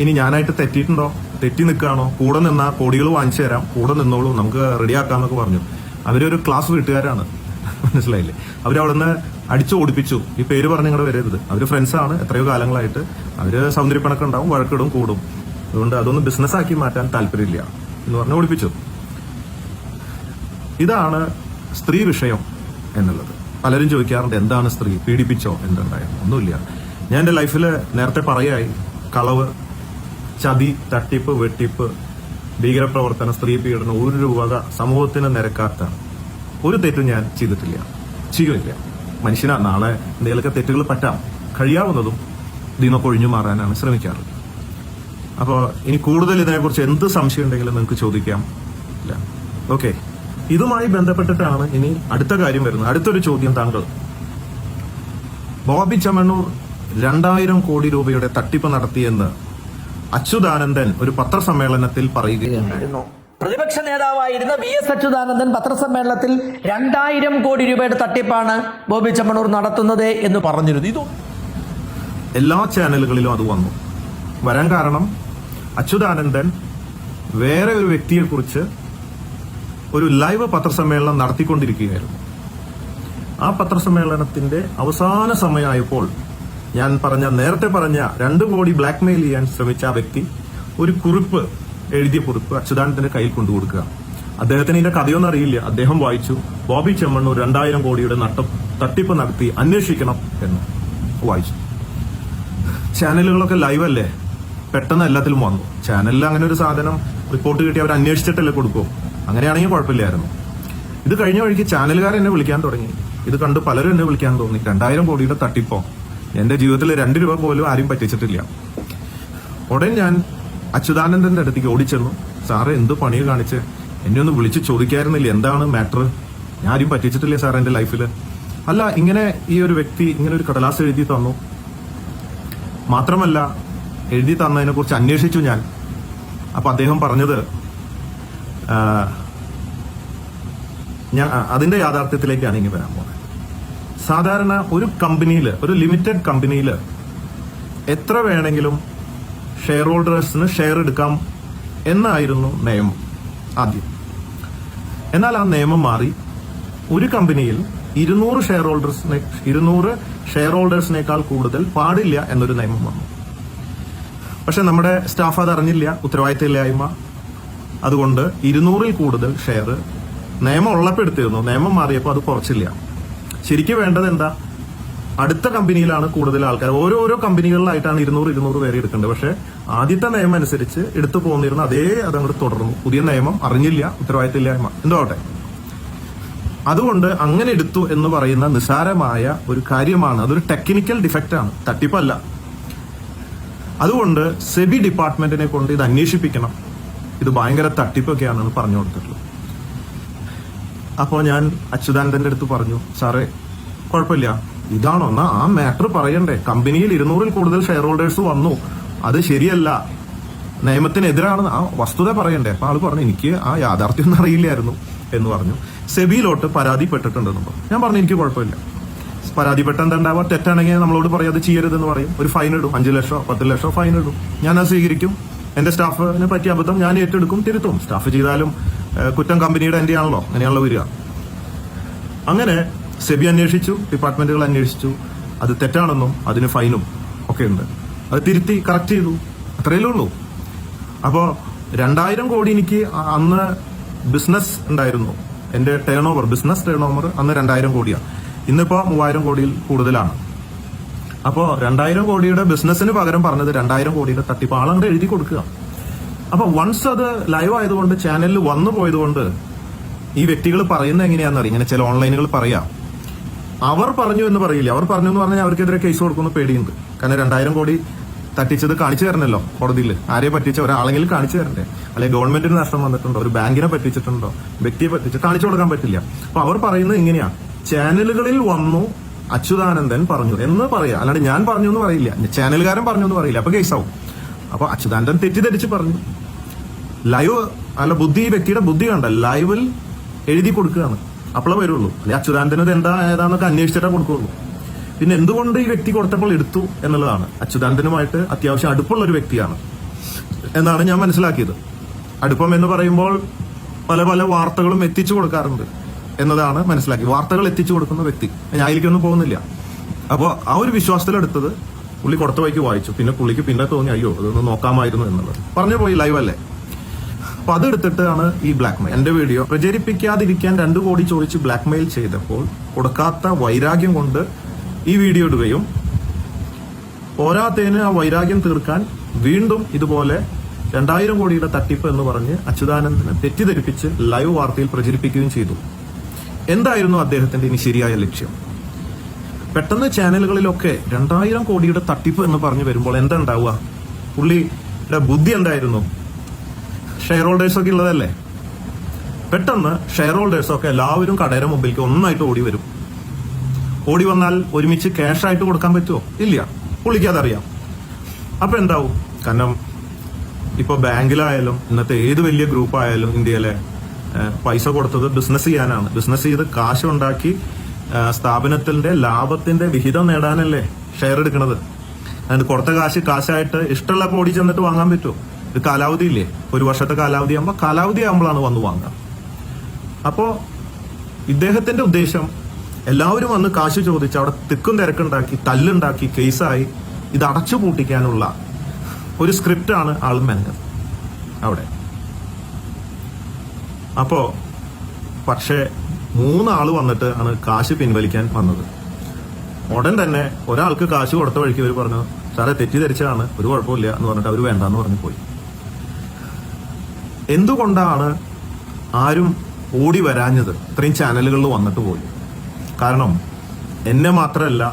Speaker 1: ഇനി ഞാനായിട്ട് തെറ്റിയിട്ടുണ്ടോ, തെറ്റി നിൽക്കുകയാണോ, കൂടെ നിന്നാ കോടികൾ വാങ്ങിച്ചു തരാം, കൂടെ നിന്നോളൂ, നമുക്ക് റെഡിയാക്കാന്നൊക്കെ പറഞ്ഞു. അവരൊരു ക്ലാസ് വീട്ടുകാരാണ്, മനസ്സിലായില്ലേ? അവരവിടുന്ന് അടിച്ചു ഓടിപ്പിച്ചു. ഈ പേര് പറഞ്ഞ് ഇങ്ങോട്ട് വരരുത്. അവര് ഫ്രണ്ട്സാണ്, എത്രയോ കാലങ്ങളായിട്ട്. അവര് സൗന്ദര്യപ്പണക്കം ഉണ്ടാവും, വഴക്കിടും, കൂടും. അതുകൊണ്ട് അതൊന്നും ബിസിനസ്സാക്കി മാറ്റാൻ താല്പര്യമില്ല എന്ന് പറഞ്ഞ് ഓടിപ്പിച്ചു. ഇതാണ് സ്ത്രീ വിഷയം എന്നുള്ളത്. പലരും ചോദിക്കാറുണ്ട് എന്താണ് സ്ത്രീ, പീഡിപ്പിച്ചോ, എന്തുണ്ടായിരുന്നു? ഒന്നുമില്ല. ഞാൻ എന്റെ ലൈഫിൽ നേരത്തെ പറയായി, കളവ്, ചതി, തട്ടിപ്പ്, വെട്ടിപ്പ്, ഭീകരപ്രവർത്തനം, സ്ത്രീ പീഡനം, ഒരു വക സമൂഹത്തിന് നിരക്കാത്ത ഒരു തെറ്റും ഞാൻ ചെയ്തിട്ടില്ല, ചെയ്യില്ല. മനുഷ്യനാ, നാളെ എന്തെങ്കിലുമൊക്കെ തെറ്റുകൾ പറ്റാം. കഴിയാവുന്നതും ഇതിനൊക്കെ ഒഴിഞ്ഞു മാറാനാണ് ശ്രമിക്കാറ്. അപ്പോൾ ഇനി കൂടുതൽ ഇതിനെക്കുറിച്ച് എന്ത് സംശയം ഉണ്ടെങ്കിലും നിങ്ങൾക്ക് ചോദിക്കാം. ഇല്ല, ഓക്കെ. ഇതുമായി ബന്ധപ്പെട്ടിട്ടാണ് ഇനി അടുത്ത കാര്യം വരുന്നത്. അടുത്തൊരു ചോദ്യം താങ്കൾ, ബോബി ചെമ്മണ്ണൂർ 2000 കോടി രൂപയുടെ തട്ടിപ്പ് നടത്തിയെന്ന് അച്യുതാനന്ദൻ ഒരു പത്രസമ്മേളനത്തിൽ പറയുകയുണ്ടായിരുന്നു.
Speaker 2: പ്രതിപക്ഷ നേതാവായിരുന്ന VS അച്യുതാനന്ദൻ പത്രസമ്മേളനത്തിൽ 2000 കോടി രൂപയുടെ തട്ടിപ്പാണ് ബോബി ചെമ്മണ്ണൂർ നടത്തുന്നത് എന്ന് പറഞ്ഞിരുന്നു. ഇത്
Speaker 1: എല്ലാ ചാനലുകളിലും അത് വന്നു. വരാൻ കാരണം അച്യുതാനന്ദൻ വേറെ ഒരു വ്യക്തിയെക്കുറിച്ച് ഒരു ലൈവ് പത്രസമ്മേളനം നടത്തിക്കൊണ്ടിരിക്കുകയായിരുന്നു. ആ പത്രസമ്മേളനത്തിന്റെ അവസാന സമയമായപ്പോൾ ഞാൻ നേരത്തെ പറഞ്ഞ 2 കോടി ബ്ലാക്ക് മെയിൽ ചെയ്യാൻ ശ്രമിച്ച ആ വ്യക്തി ഒരു കുറിപ്പ്, എഴുതിയ കുറിപ്പ് അച്യുതാനന്ദന്റെ കയ്യിൽ കൊണ്ടുകൊടുക്കുക. അദ്ദേഹത്തിന് ഇതിന്റെ കഥയൊന്നും അറിയില്ല. അദ്ദേഹം വായിച്ചു, ബോബി ചെമ്മണ്ണൂർ 2000 കോടിയുടെ തട്ടിപ്പ് നടത്തി, അന്വേഷിക്കണം എന്ന് വായിച്ചു. ചാനലുകളൊക്കെ ലൈവ് അല്ലേ, പെട്ടെന്ന് എല്ലാത്തിലും വന്നു. ചാനലിൽ അങ്ങനെ ഒരു സാധനം റിപ്പോർട്ട് കിട്ടി അവർ അന്വേഷിച്ചിട്ടല്ലേ കൊടുക്കും. അങ്ങനെയാണെങ്കിൽ കുഴപ്പമില്ലായിരുന്നു. ഇത് കഴിഞ്ഞ വഴിക്ക് ചാനലുകാർ എന്നെ വിളിക്കാൻ തുടങ്ങി. ഇത് കണ്ട് പലരും എന്നെ വിളിക്കാൻ തോന്നി. 2000 കോടിയുടെ തട്ടിപ്പോ? എന്റെ ജീവിതത്തിൽ 2 രൂപ പോലും ആരും പറ്റിച്ചിട്ടില്ല. ഉടൻ ഞാൻ അച്യുതാനന്ദന്റെ അടുത്തേക്ക് ഓടിച്ചെന്നു. സാറ് എന്ത് പണിയെ കാണിച്ച് എന്നെ ഒന്ന് വിളിച്ച് ചോദിക്കായിരുന്നില്ല, എന്താണ് മാറ്റർ? ഞാൻ ആരും പറ്റിച്ചിട്ടില്ല സാർ എന്റെ ലൈഫിൽ. അല്ല, ഇങ്ങനെ ഈ ഒരു വ്യക്തി ഇങ്ങനെ ഒരു കടലാസ് എഴുതി തന്നു. മാത്രമല്ല എഴുതി തന്നതിനെ കുറിച്ച് അന്വേഷിച്ചു ഞാൻ. അപ്പൊ അദ്ദേഹം പറഞ്ഞത്, ഞാൻ അതിന്റെ യാഥാർത്ഥ്യത്തിലേക്കാണ് ഇനി വരാൻ പോകുന്നത്. സാധാരണ ഒരു കമ്പനിയിൽ, ഒരു ലിമിറ്റഡ് കമ്പനിയിൽ എത്ര വേണമെങ്കിലും ഷെയർ ഹോൾഡേഴ്സിന് ഷെയർ എടുക്കാം എന്നായിരുന്നു നിയമം ആദ്യം. എന്നാൽ ആ നിയമം മാറി. ഒരു കമ്പനിയിൽ 200 ഷെയർ ഹോൾഡേഴ്സിനേക്കാൾ കൂടുതൽ പാടില്ല എന്നൊരു നിയമം വന്നു. പക്ഷെ നമ്മുടെ സ്റ്റാഫ് അത് അറിഞ്ഞില്ല, ഉത്തരവാദിത്തമില്ലായ്മ. അതുകൊണ്ട് 200-ൽ കൂടുതൽ ഷെയർ നിയമം ഉള്ളപ്പെടുത്തിയിരുന്നു. നിയമം മാറിയപ്പോൾ അത് കുറച്ചില്ല. ശരിക്കും വേണ്ടത് എന്താ? അടുത്ത കമ്പനിയിലാണ് കൂടുതൽ ആൾക്കാർ. ഓരോരോ കമ്പനികളിലായിട്ടാണ് 200 പേരെ എടുക്കേണ്ടത്. പക്ഷെ ആദ്യത്തെ നിയമം അനുസരിച്ച് എടുത്തു പോന്നിരുന്ന അതങ്ങോട്ട് തുടർന്നു. പുതിയ നിയമം അറിഞ്ഞില്ല, ഉത്തരവാദിത്തമില്ലായ്മ, എന്തോട്ടെ. അതുകൊണ്ട് അങ്ങനെ എടുത്തു എന്ന് പറയുന്ന നിസ്സാരമായ ഒരു കാര്യമാണ്. അതൊരു ടെക്നിക്കൽ ഡിഫക്റ്റ് ആണ്, തട്ടിപ്പല്ല. അതുകൊണ്ട് സെബി ഡിപ്പാർട്ട്മെന്റിനെ കൊണ്ട് ഇത് അന്വേഷിപ്പിക്കണം, ഇത് ഭയങ്കര തട്ടിപ്പൊക്കെയാണെന്ന് പറഞ്ഞു കൊടുത്തിട്ടുള്ളത്. അപ്പോൾ ഞാൻ അച്യുതാനന്ദന്റെ അടുത്ത് പറഞ്ഞു, സാറേ കുഴപ്പമില്ല, ഇതാണോ എന്നാ ആ മാറ്റർ പറയണ്ടേ. കമ്പനിയിൽ 200-ൽ കൂടുതൽ ഷെയർ ഹോൾഡേഴ്സ് വന്നു, അത് ശരിയല്ല, നിയമത്തിനെതിരാണ്, ആ വസ്തുത പറയണ്ടേ. അപ്പൊ ആള് പറഞ്ഞു, എനിക്ക് ആ യാഥാർത്ഥ്യം ഒന്നും അറിയില്ലായിരുന്നു എന്ന് പറഞ്ഞു. സെബിയിലോട്ട് പരാതിപ്പെട്ടിട്ടുണ്ടെന്ന് പറഞ്ഞു. ഞാൻ പറഞ്ഞു, എനിക്ക് കുഴപ്പമില്ല, പരാതിപ്പെട്ട എന്താണ്ടാവുക, തെറ്റാണെങ്കിൽ നമ്മളോട് പറയാം, അത് ചെയ്യരുതെന്ന് പറയും, ഒരു ഫൈൻ ഇടും, 5 ലക്ഷമോ 10 ലക്ഷമോ ഫൈൻ ഇടും. ഞാൻ അത് സ്വീകരിക്കും. എന്റെ സ്റ്റാഫിനെ പറ്റിയ അബദ്ധം ഞാൻ ഏറ്റെടുക്കും, തിരുത്തും. സ്റ്റാഫ് ചെയ്താലും കുറ്റം കമ്പനിയുടെ എന്റെ ആണല്ലോ, അങ്ങനെയാണല്ലോ വരിക. അങ്ങനെ സെബി അന്വേഷിച്ചു, ഡിപ്പാർട്ട്മെന്റുകൾ അന്വേഷിച്ചു, അത് തെറ്റാണെന്നും അതിന് ഫൈനും ഒക്കെ ഉണ്ട്. അത് തിരുത്തി കറക്റ്റ് ചെയ്തു, അത്രയേ ഉള്ളൂ. അപ്പോ 2000 കോടി എനിക്ക് അന്ന് ബിസിനസ് ഉണ്ടായിരുന്നു. എന്റെ ബിസിനസ് ടേൺ ഓവർ അന്ന് 2000 കോടിയാണ്. ഇന്നിപ്പോ 3000 കോടിയിൽ കൂടുതലാണ്. അപ്പോ 2000 കോടിയുടെ ബിസിനസിന് പകരം പറഞ്ഞത് 2000 കോടിയുടെ തട്ടിപ്പ് ആളങ്ങോട്ട് എഴുതി കൊടുക്കുക. അപ്പൊ വൺസ് അത് ലൈവ് ആയതുകൊണ്ട്, ചാനലിൽ വന്നു പോയതുകൊണ്ട് ഈ വ്യക്തികൾ പറയുന്നത് എങ്ങനെയാണെന്നറിയാം. ഇങ്ങനെ ചില ഓൺലൈനുകൾ പറയാം, അവർ പറഞ്ഞു എന്ന് പറയില്ല. അവർ പറഞ്ഞു എന്ന് പറഞ്ഞാൽ അവർക്കെതിരെ കേസ് കൊടുക്കുന്ന പേടിയുണ്ട്. കാരണം 2000 കോടി തട്ടിച്ചത് കാണിച്ചു തരണല്ലോ കോടതിയിൽ. ആരെ പറ്റിച്ച ഒരാളെങ്കിലും കാണിച്ചു തരണ്ടേ? അല്ലെങ്കിൽ ഗവൺമെന്റിന് നഷ്ടം വന്നിട്ടുണ്ടോ, ഒരു ബാങ്കിനെ പറ്റിച്ചിട്ടുണ്ടോ, വ്യക്തിയെ പറ്റിച്ച് കാണിച്ചു കൊടുക്കാൻ പറ്റില്ല. അപ്പൊ അവർ പറയുന്നത് ഇങ്ങനെയാ, ചാനലുകളിൽ വന്നു അച്യുതാനന്ദൻ പറഞ്ഞു എന്ന് പറയാ, അല്ലാണ്ട് ഞാൻ പറഞ്ഞു എന്ന് പറയില്ല, ചാനലുകാരൻ പറഞ്ഞു എന്ന് പറയില്ല. അപ്പൊ കേസാവും. അപ്പൊ അച്യുതാനന്ദൻ തെറ്റിദ്ധരിച്ച് പറഞ്ഞു. ലൈവ് അല്ല, ബുദ്ധി, ഈ വ്യക്തിയുടെ ബുദ്ധി കണ്ട ലൈവിൽ എഴുതി കൊടുക്കുകയാണ്. അപ്പോഴേ വരുള്ളൂ. അല്ലെ അച്യുതാനന്ദൻ ഇത് എന്താ ഏതാന്നൊക്കെ അന്വേഷിച്ചിട്ടേ കൊടുക്കുള്ളൂ. പിന്നെ എന്തുകൊണ്ട് ഈ വ്യക്തി കൊടുത്തപ്പോൾ എടുത്തു എന്നുള്ളതാണ്. അച്യുതാനന്ദനുമായിട്ട് അത്യാവശ്യം അടുപ്പുള്ള ഒരു വ്യക്തിയാണ് എന്നാണ് ഞാൻ മനസ്സിലാക്കിയത്. അടുപ്പം എന്ന് പറയുമ്പോൾ പല പല വാർത്തകളും എത്തിച്ചു കൊടുക്കാറുണ്ട് എന്നതാണ് മനസ്സിലാക്കി. വാർത്തകൾ എത്തിച്ചു കൊടുക്കുന്ന വ്യക്തി. ഞാൻ അതിലേക്കൊന്നും പോകുന്നില്ല. അപ്പോൾ ആ ഒരു വിശ്വാസത്തിലെടുത്തത് പുള്ളി കൊടുത്ത വഴിക്ക് വായിച്ചു. പിന്നെ പുള്ളിക്ക് പിന്നെ തോന്നി, അയ്യോ അതൊന്ന് നോക്കാമായിരുന്നു എന്നുള്ളത്. പറഞ്ഞു പോയി, ലൈവ് അല്ലേ. അപ്പൊ അതെടുത്തിട്ടാണ് ഈ ബ്ലാക്ക്മെയിൽ. എന്റെ വീഡിയോ പ്രചരിപ്പിക്കാതിരിക്കാൻ 2 കോടി ചോദിച്ച് ബ്ലാക്ക്മെയിൽ ചെയ്തപ്പോൾ കൊടുക്കാത്ത വൈരാഗ്യം കൊണ്ട് ഈ വീഡിയോ ഇടുകയും പോരാത്തതിന് ആ വൈരാഗ്യം തീർക്കാൻ വീണ്ടും ഇതുപോലെ 2000 കോടിയുടെ തട്ടിപ്പ് എന്ന് പറഞ്ഞ് അച്യുതാനന്ദനെ തെറ്റിദ്ധരിപ്പിച്ച് ലൈവ് വാർത്തയിൽ പ്രചരിപ്പിക്കുകയും ചെയ്തു. എന്തായിരുന്നു അദ്ദേഹത്തിന്റെ ഇനി ശരിയായ ലക്ഷ്യം? പെട്ടെന്ന് ചാനലുകളിലൊക്കെ 2000 കോടിയുടെ തട്ടിപ്പ് എന്ന് പറഞ്ഞു വരുമ്പോൾ എന്താ ഉണ്ടാവുക? പുള്ളിയുടെ ബുദ്ധി എന്തായിരുന്നു? ഷെയർ ഹോൾഡേഴ്സൊക്കെ ഉള്ളതല്ലേ. പെട്ടെന്ന് ഷെയർ ഹോൾഡേഴ്സൊക്കെ എല്ലാവരും കടയുടെ മുമ്പിലേക്ക് ഒന്നായിട്ട് ഓടി വരും. ഓടി വന്നാൽ ഒരുമിച്ച് ക്യാഷ് ആയിട്ട് കൊടുക്കാൻ പറ്റുമോ? ഇല്ല. പുള്ളിക്ക് അതറിയാം. അപ്പൊ എന്താവും? കാരണം ഇപ്പൊ ബാങ്കിലായാലും ഇന്നത്തെ ഏത് വലിയ ഗ്രൂപ്പ് ആയാലും ഇന്ത്യയിലെ പൈസ കൊടുത്തത് ബിസിനസ് ചെയ്യാനാണ്. ബിസിനസ് ചെയ്ത് കാശ് ഉണ്ടാക്കി സ്ഥാപനത്തിന്റെ ലാഭത്തിന്റെ വിഹിതം നേടാനല്ലേ ഷെയർ എടുക്കുന്നത്. അതുകൊണ്ട് കൊടുത്ത കാശായിട്ട് ഇഷ്ടമുള്ള ഓടി ചെന്നിട്ട് വാങ്ങാൻ പറ്റുമോ? ഒരു കാലാവധി ഇല്ലേ? 1 വർഷത്തെ കാലാവധി ആകുമ്പോൾ കാലാവധി ആകുമ്പോഴാണ് വന്ന് വാങ്ങുക. അപ്പോ ഇദ്ദേഹത്തിന്റെ ഉദ്ദേശം എല്ലാവരും വന്ന് കാശ് ചോദിച്ച് അവിടെ തിക്കും തിരക്കുണ്ടാക്കി തല്ലുണ്ടാക്കി കേസായി ഇത് അടച്ചു പൂട്ടിക്കാനുള്ള ഒരു സ്ക്രിപ്റ്റാണ് ആൾ മെനഞ്ഞത് അവിടെ. അപ്പോ പക്ഷേ 3 ആള് വന്നിട്ട് ആണ് കാശ് പിൻവലിക്കാൻ വന്നത്. ഉടൻ തന്നെ ഒരാൾക്ക് കാശ് കൊടുത്ത വഴിക്ക് അവർ പറഞ്ഞു, സാറേ തെറ്റിദ്ധരിച്ചാണ്, ഒരു കുഴപ്പമില്ല എന്ന് പറഞ്ഞിട്ട് അവർ വേണ്ടാന്ന് പറഞ്ഞു പോയി. എന്തുകൊണ്ടാണ് ആരും ഓടി വരാഞ്ഞത്? ഇത്രയും ചാനലുകളിൽ വന്നിട്ട് പോയി. കാരണം എന്നെ മാത്രമല്ല,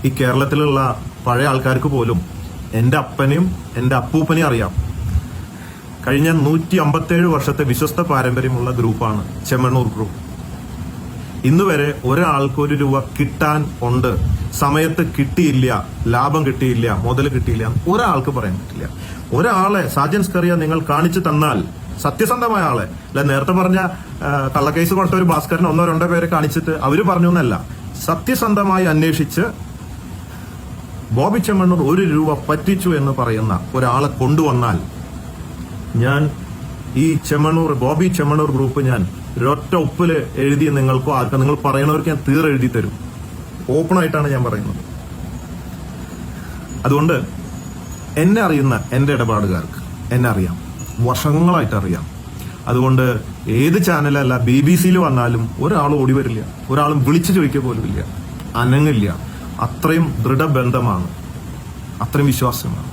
Speaker 1: ഈ കേരളത്തിലുള്ള പഴയ ആൾക്കാർക്ക് പോലും എന്റെ അപ്പനെയും എന്റെ അപ്പൂപ്പനെയും അറിയാം. കഴിഞ്ഞ 157 വർഷത്തെ വിശ്വസ്ത പാരമ്പര്യമുള്ള ഗ്രൂപ്പാണ് ചെമ്മണ്ണൂർ ഗ്രൂപ്പ്. ഇന്ന് വരെ ഒരാൾക്ക് 1 രൂപ കിട്ടാൻ ഉണ്ട്, സമയത്ത് കിട്ടിയില്ല, ലാഭം കിട്ടിയില്ല, മുതൽ കിട്ടിയില്ല, ഒരാൾക്ക് പറയാൻ പറ്റില്ല. ഒരാളെ സാജൻ സ്കറിയ നിങ്ങൾ കാണിച്ചു തന്നാൽ, സത്യസന്ധമായ ആളെ, അല്ല നേരത്തെ പറഞ്ഞ കള്ളക്കേസ് കൊടുത്ത ഒരു ഭാസ്കരൻ 1-2 പേരെ കാണിച്ചിട്ട് അവര് പറഞ്ഞു എന്നല്ല, സത്യസന്ധമായി അന്വേഷിച്ച് ബോബി ചെമ്മണ്ണൂർ 1 രൂപ പറ്റിച്ചു എന്ന് പറയുന്ന ഒരാളെ കൊണ്ടുവന്നാൽ ഞാൻ ഈ ബോബി ചെമ്മണ്ണൂർ ഗ്രൂപ്പ് ഞാൻ ഒരൊറ്റ ഒപ്പില് എഴുതി നിങ്ങൾക്കോ ആർക്കും നിങ്ങൾ പറയണവർക്ക് ഞാൻ എഴുതി തരും. ഓപ്പൺ ആയിട്ടാണ് ഞാൻ പറയുന്നത്. അതുകൊണ്ട് എന്നെ അറിയുന്ന എന്റെ ഇടപാടുകാർക്ക് എന്നെ അറിയാം, വർഷങ്ങളായിട്ട് അറിയാം. അതുകൊണ്ട് ഏത് ചാനലല്ല, BBC വന്നാലും ഒരാൾ ഓടി വരില്ല, ഒരാളും വിളിച്ചു ചോദിക്കുക പോലും ഇല്ല, അനങ്ങില്ല. അത്രയും ദൃഢബന്ധമാണ്, അത്രയും വിശ്വാസമാണ്.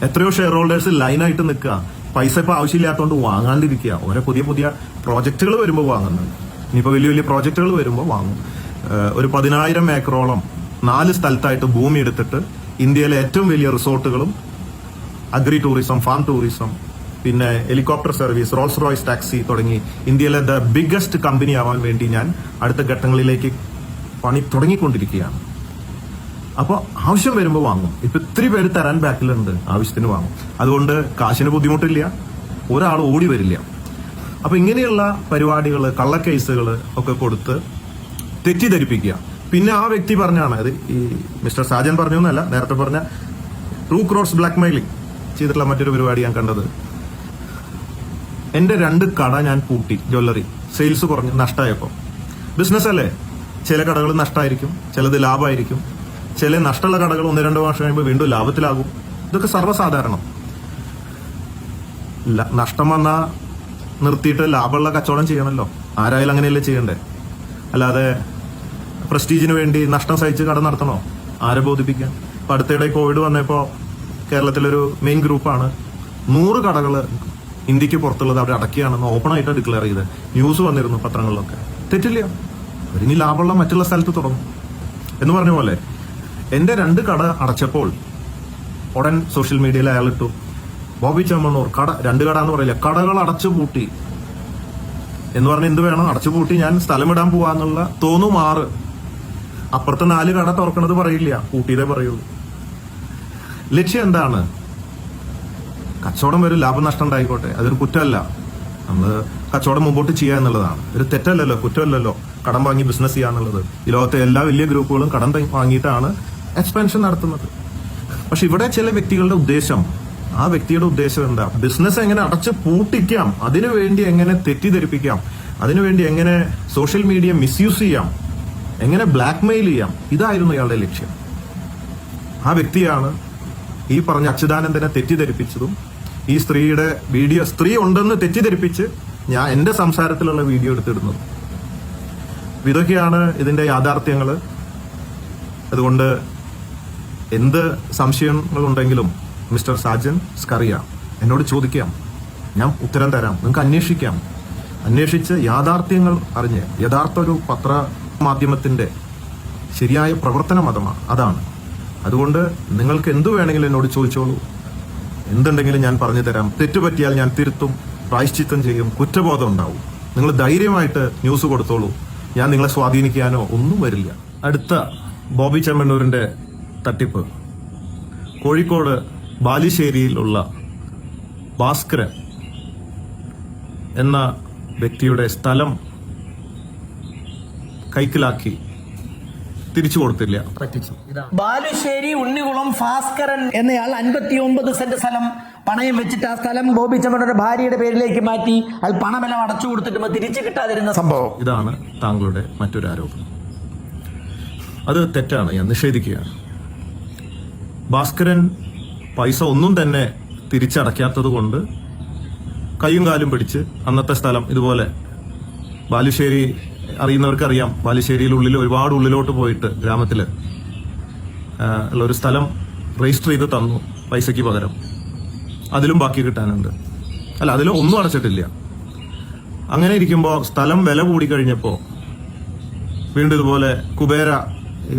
Speaker 1: എത്രയോ ഷെയർ ഹോൾഡേഴ്സ് ലൈനായിട്ട് നിൽക്കുക, പൈസ ഇപ്പൊ ആവശ്യമില്ലാത്തതുകൊണ്ട് വാങ്ങാണ്ടിരിക്കുക. ഓരോ പുതിയ പുതിയ പ്രോജക്റ്റുകൾ വരുമ്പോൾ വാങ്ങുന്നുണ്ട്. ഇനിയിപ്പോ വലിയ വലിയ പ്രോജക്റ്റുകൾ വരുമ്പോൾ വാങ്ങും. ഒരു 10,000 ഏക്കറോളം 4 സ്ഥലത്തായിട്ട് ഭൂമി എടുത്തിട്ട് ഇന്ത്യയിലെ ഏറ്റവും വലിയ റിസോർട്ടുകളും അഗ്രി ടൂറിസം, ഫാം ടൂറിസം, പിന്നെ helicopter service, Rolls Royce taxi തുടങ്ങി ഇന്ത്യയിലെ ദ ബിഗ്ഗസ്റ്റ് കമ്പനി ആവാൻ വേണ്ടി ഞാൻ അടുത്ത ഘട്ടങ്ങളിലേക്ക് പണി തുടങ്ങിക്കൊണ്ടിരിക്കുകയാണ്. അപ്പോൾ ആവശ്യം വരുമ്പോൾ വാങ്ങും. ഇപ്പൊ ഇത്തിരി പേര് തരാൻ ബാക്കിലുണ്ട്, ആവശ്യത്തിന് വാങ്ങും. അതുകൊണ്ട് കാശിന് ബുദ്ധിമുട്ടില്ല, ഒരാൾ ഓടി വരില്ല. അപ്പൊ ഇങ്ങനെയുള്ള പരിപാടികൾ, കള്ളക്കേസുകൾ ഒക്കെ കൊടുത്ത് തെറ്റിദ്ധരിപ്പിക്കുക. പിന്നെ ആ വ്യക്തി പറഞ്ഞാണ്, അത് ഈ മിസ്റ്റർ സാജൻ പറഞ്ഞു എന്നല്ല, നേരത്തെ പറഞ്ഞ 2 crores ബ്ലാക്ക് മെയിലിംഗ് ചെയ്തിട്ടുള്ള മറ്റൊരു പരിപാടി ഞാൻ കണ്ടത്. എന്റെ 2 കട ഞാൻ പൂട്ടി, ജ്വല്ലറി സെയിൽസ് കുറഞ്ഞ് നഷ്ടമായപ്പോ. ബിസിനസ് അല്ലേ, ചില കടകൾ നഷ്ടമായിരിക്കും, ചിലത് ലാഭമായിരിക്കും, ചില നഷ്ടമുള്ള കടകൾ 1-2 വർഷം കഴിയുമ്പോൾ വീണ്ടും ലാഭത്തിലാകും. ഇതൊക്കെ സർവ്വസാധാരണം. നഷ്ടം വന്നാ നിർത്തിയിട്ട് ലാഭമുള്ള കച്ചവടം ചെയ്യണമല്ലോ, ആരായാലും അങ്ങനെയല്ലേ ചെയ്യണ്ടേ. അല്ലാതെ പ്രസ്റ്റീജിന് വേണ്ടി നഷ്ടം സഹിച്ച് കട നടത്തണോ? ആരെ ബോധിപ്പിക്കാൻ? ഇപ്പൊ അടുത്തിടെ കോവിഡ് വന്നപ്പോ കേരളത്തിലൊരു മെയിൻ ഗ്രൂപ്പാണ് 100 കടകൾ ഇന്ത്യക്ക് പുറത്തുള്ളത് അവിടെ അടക്കിയാണെന്ന് ഓപ്പണായിട്ട് ഡിക്ലെയർ ചെയ്ത് ന്യൂസ് വന്നിരുന്നു പത്രങ്ങളിലൊക്കെ. തെറ്റില്ല, അവരിനി ലാഭമുള്ള മറ്റുള്ള സ്ഥലത്ത് തുടങ്ങും എന്ന് പറഞ്ഞ പോലെ എന്റെ 2 കട അടച്ചപ്പോൾ ഉടൻ സോഷ്യൽ മീഡിയയിൽ അയാൾ ഇട്ടു, ബോബി ചെമ്മണ്ണൂർ രണ്ട് കട എന്ന് പറയില്ല, കടകൾ അടച്ചു പൂട്ടി എന്ന് പറഞ്ഞ് എന്ത് വേണം, അടച്ചു പൂട്ടി ഞാൻ സ്ഥലമിടാൻ പോവാന്നുള്ള തോന്നുമാറ്. അപ്പുറത്തെ 4 കട തുറക്കണത് പറയില്ല, പൂട്ടിയതേ പറയുള്ളൂ. ലക്ഷ്യം എന്താണ്? കച്ചവടം വരും, ലാഭനഷ്ടം ഉണ്ടായിക്കോട്ടെ, അതൊരു കുറ്റമല്ല. നമ്മൾ കച്ചവടം മുമ്പോട്ട് ചെയ്യുക എന്നുള്ളതാണ്, ഒരു തെറ്റല്ലല്ലോ, കുറ്റമല്ലല്ലോ കടം വാങ്ങി ബിസിനസ് ചെയ്യുക എന്നുള്ളത്. ഈ ലോകത്തെ എല്ലാ വലിയ ഗ്രൂപ്പുകളും കടം വാങ്ങിയിട്ടാണ് എക്സ്പാൻഷൻ നടത്തുന്നത്. പക്ഷെ ഇവിടെ ചില വ്യക്തികളുടെ ഉദ്ദേശം, ആ വ്യക്തിയുടെ ഉദ്ദേശം എന്താ? ബിസിനസ് എങ്ങനെ അടച്ചു പൂട്ടിക്കാം, അതിനുവേണ്ടി എങ്ങനെ തെറ്റിദ്ധരിപ്പിക്കാം, അതിനുവേണ്ടി എങ്ങനെ സോഷ്യൽ മീഡിയ മിസ്യൂസ് ചെയ്യാം, എങ്ങനെ ബ്ലാക്ക്മെയിൽ ചെയ്യാം, ഇതായിരുന്നു ഇയാളുടെ ലക്ഷ്യം. ആ വ്യക്തിയാണ് ഈ പറഞ്ഞ അച്യുതാനന്ദനെ തെറ്റിദ്ധരിപ്പിച്ചതും ഈ സ്ത്രീയുടെ വീഡിയോ, സ്ത്രീ ഉണ്ടെന്ന് തെറ്റിദ്ധരിപ്പിച്ച് ഞാൻ എന്റെ സംസാരത്തിലുള്ള വീഡിയോ എടുത്തിടുന്നത്. ഇതൊക്കെയാണ് ഇതിന്റെ യാഥാർത്ഥ്യങ്ങൾ. അതുകൊണ്ട് എന്ത് സംശയങ്ങളുണ്ടെങ്കിലും മിസ്റ്റർ സാജൻ സ്കറിയ എന്നോട് ചോദിക്കാം, ഞാൻ ഉത്തരം തരാം. നിങ്ങൾക്ക് അന്വേഷിക്കാം, അന്വേഷിച്ച് യാഥാർത്ഥ്യങ്ങൾ അറിഞ്ഞ്, യഥാർത്ഥ ഒരു പത്രമാധ്യമത്തിന്റെ ശരിയായ പ്രവർത്തന മതമാണ് അതാണ്. അതുകൊണ്ട് നിങ്ങൾക്ക് എന്തു വേണമെങ്കിലും എന്നോട് ചോദിച്ചോളൂ, എന്തുണ്ടെങ്കിലും ഞാൻ പറഞ്ഞു തരാം. തെറ്റുപറ്റിയാൽ ഞാൻ തിരുത്തും, പ്രായശ്ചിത്തം ചെയ്യും, കുറ്റബോധം ഉണ്ടാവും. നിങ്ങൾ ധൈര്യമായിട്ട് ന്യൂസ് കൊടുത്തോളൂ, ഞാൻ നിങ്ങളെ സ്വാധീനിക്കാനോ ഒന്നും വരില്ല. അടുത്ത ബോബി ചെമ്മണ്ണൂരിന്റെ തട്ടിപ്പ് കോഴിക്കോട് ബാലുശ്ശേരിയിലുള്ള ഭാസ്കരൻ എന്ന വ്യക്തിയുടെ സ്ഥലം കൈക്കലാക്കി തിരിച്ചു കൊടുത്തില്ല, പറ്റിച്ചു.
Speaker 2: ബാലുശ്ശേരി ഉണ്ണികുളം ഭാസ്കരൻ എന്നയാൾ 59 സെന്റ് സ്ഥലം പണയം വെച്ചിട്ട് ആ സ്ഥലം ബോബി ചെമ്മണ്ണൂരുടെ ഭാര്യയുടെ പേരിലേക്ക് മാറ്റി അത് പണമെല്ലാം അടച്ചു കൊടുത്തിട്ട് തിരിച്ചു കിട്ടാതിരുന്ന സംഭവം.
Speaker 1: ഇതാണ് താങ്കളുടെ മറ്റൊരു ആരോപണം. അത് തെറ്റാണ്, ഞാൻ നിഷേധിക്കുകയാണ്. ഭാസ്കരൻ പൈസ ഒന്നും തന്നെ തിരിച്ചടയ്ക്കാത്തത് കൊണ്ട് കൈയും കാലും പിടിച്ച് അന്നത്തെ സ്ഥലം ഇതുപോലെ ബാലുശ്ശേരി അറിയുന്നവർക്കറിയാം, ബാലുശ്ശേരിയിൽ ഒരുപാട് ഉള്ളിലോട്ട് പോയിട്ട് ഗ്രാമത്തില് ഉള്ള ഒരു സ്ഥലം രജിസ്റ്റർ ചെയ്ത് തന്നു പൈസയ്ക്ക് പകരം. അതിലും ബാക്കി കിട്ടാനുണ്ട്, അല്ല അതിലും ഒന്നും അടച്ചിട്ടില്ല. അങ്ങനെ ഇരിക്കുമ്പോൾ സ്ഥലം വില കൂടിക്കഴിഞ്ഞപ്പോ വീണ്ടും ഇതുപോലെ കുബേര,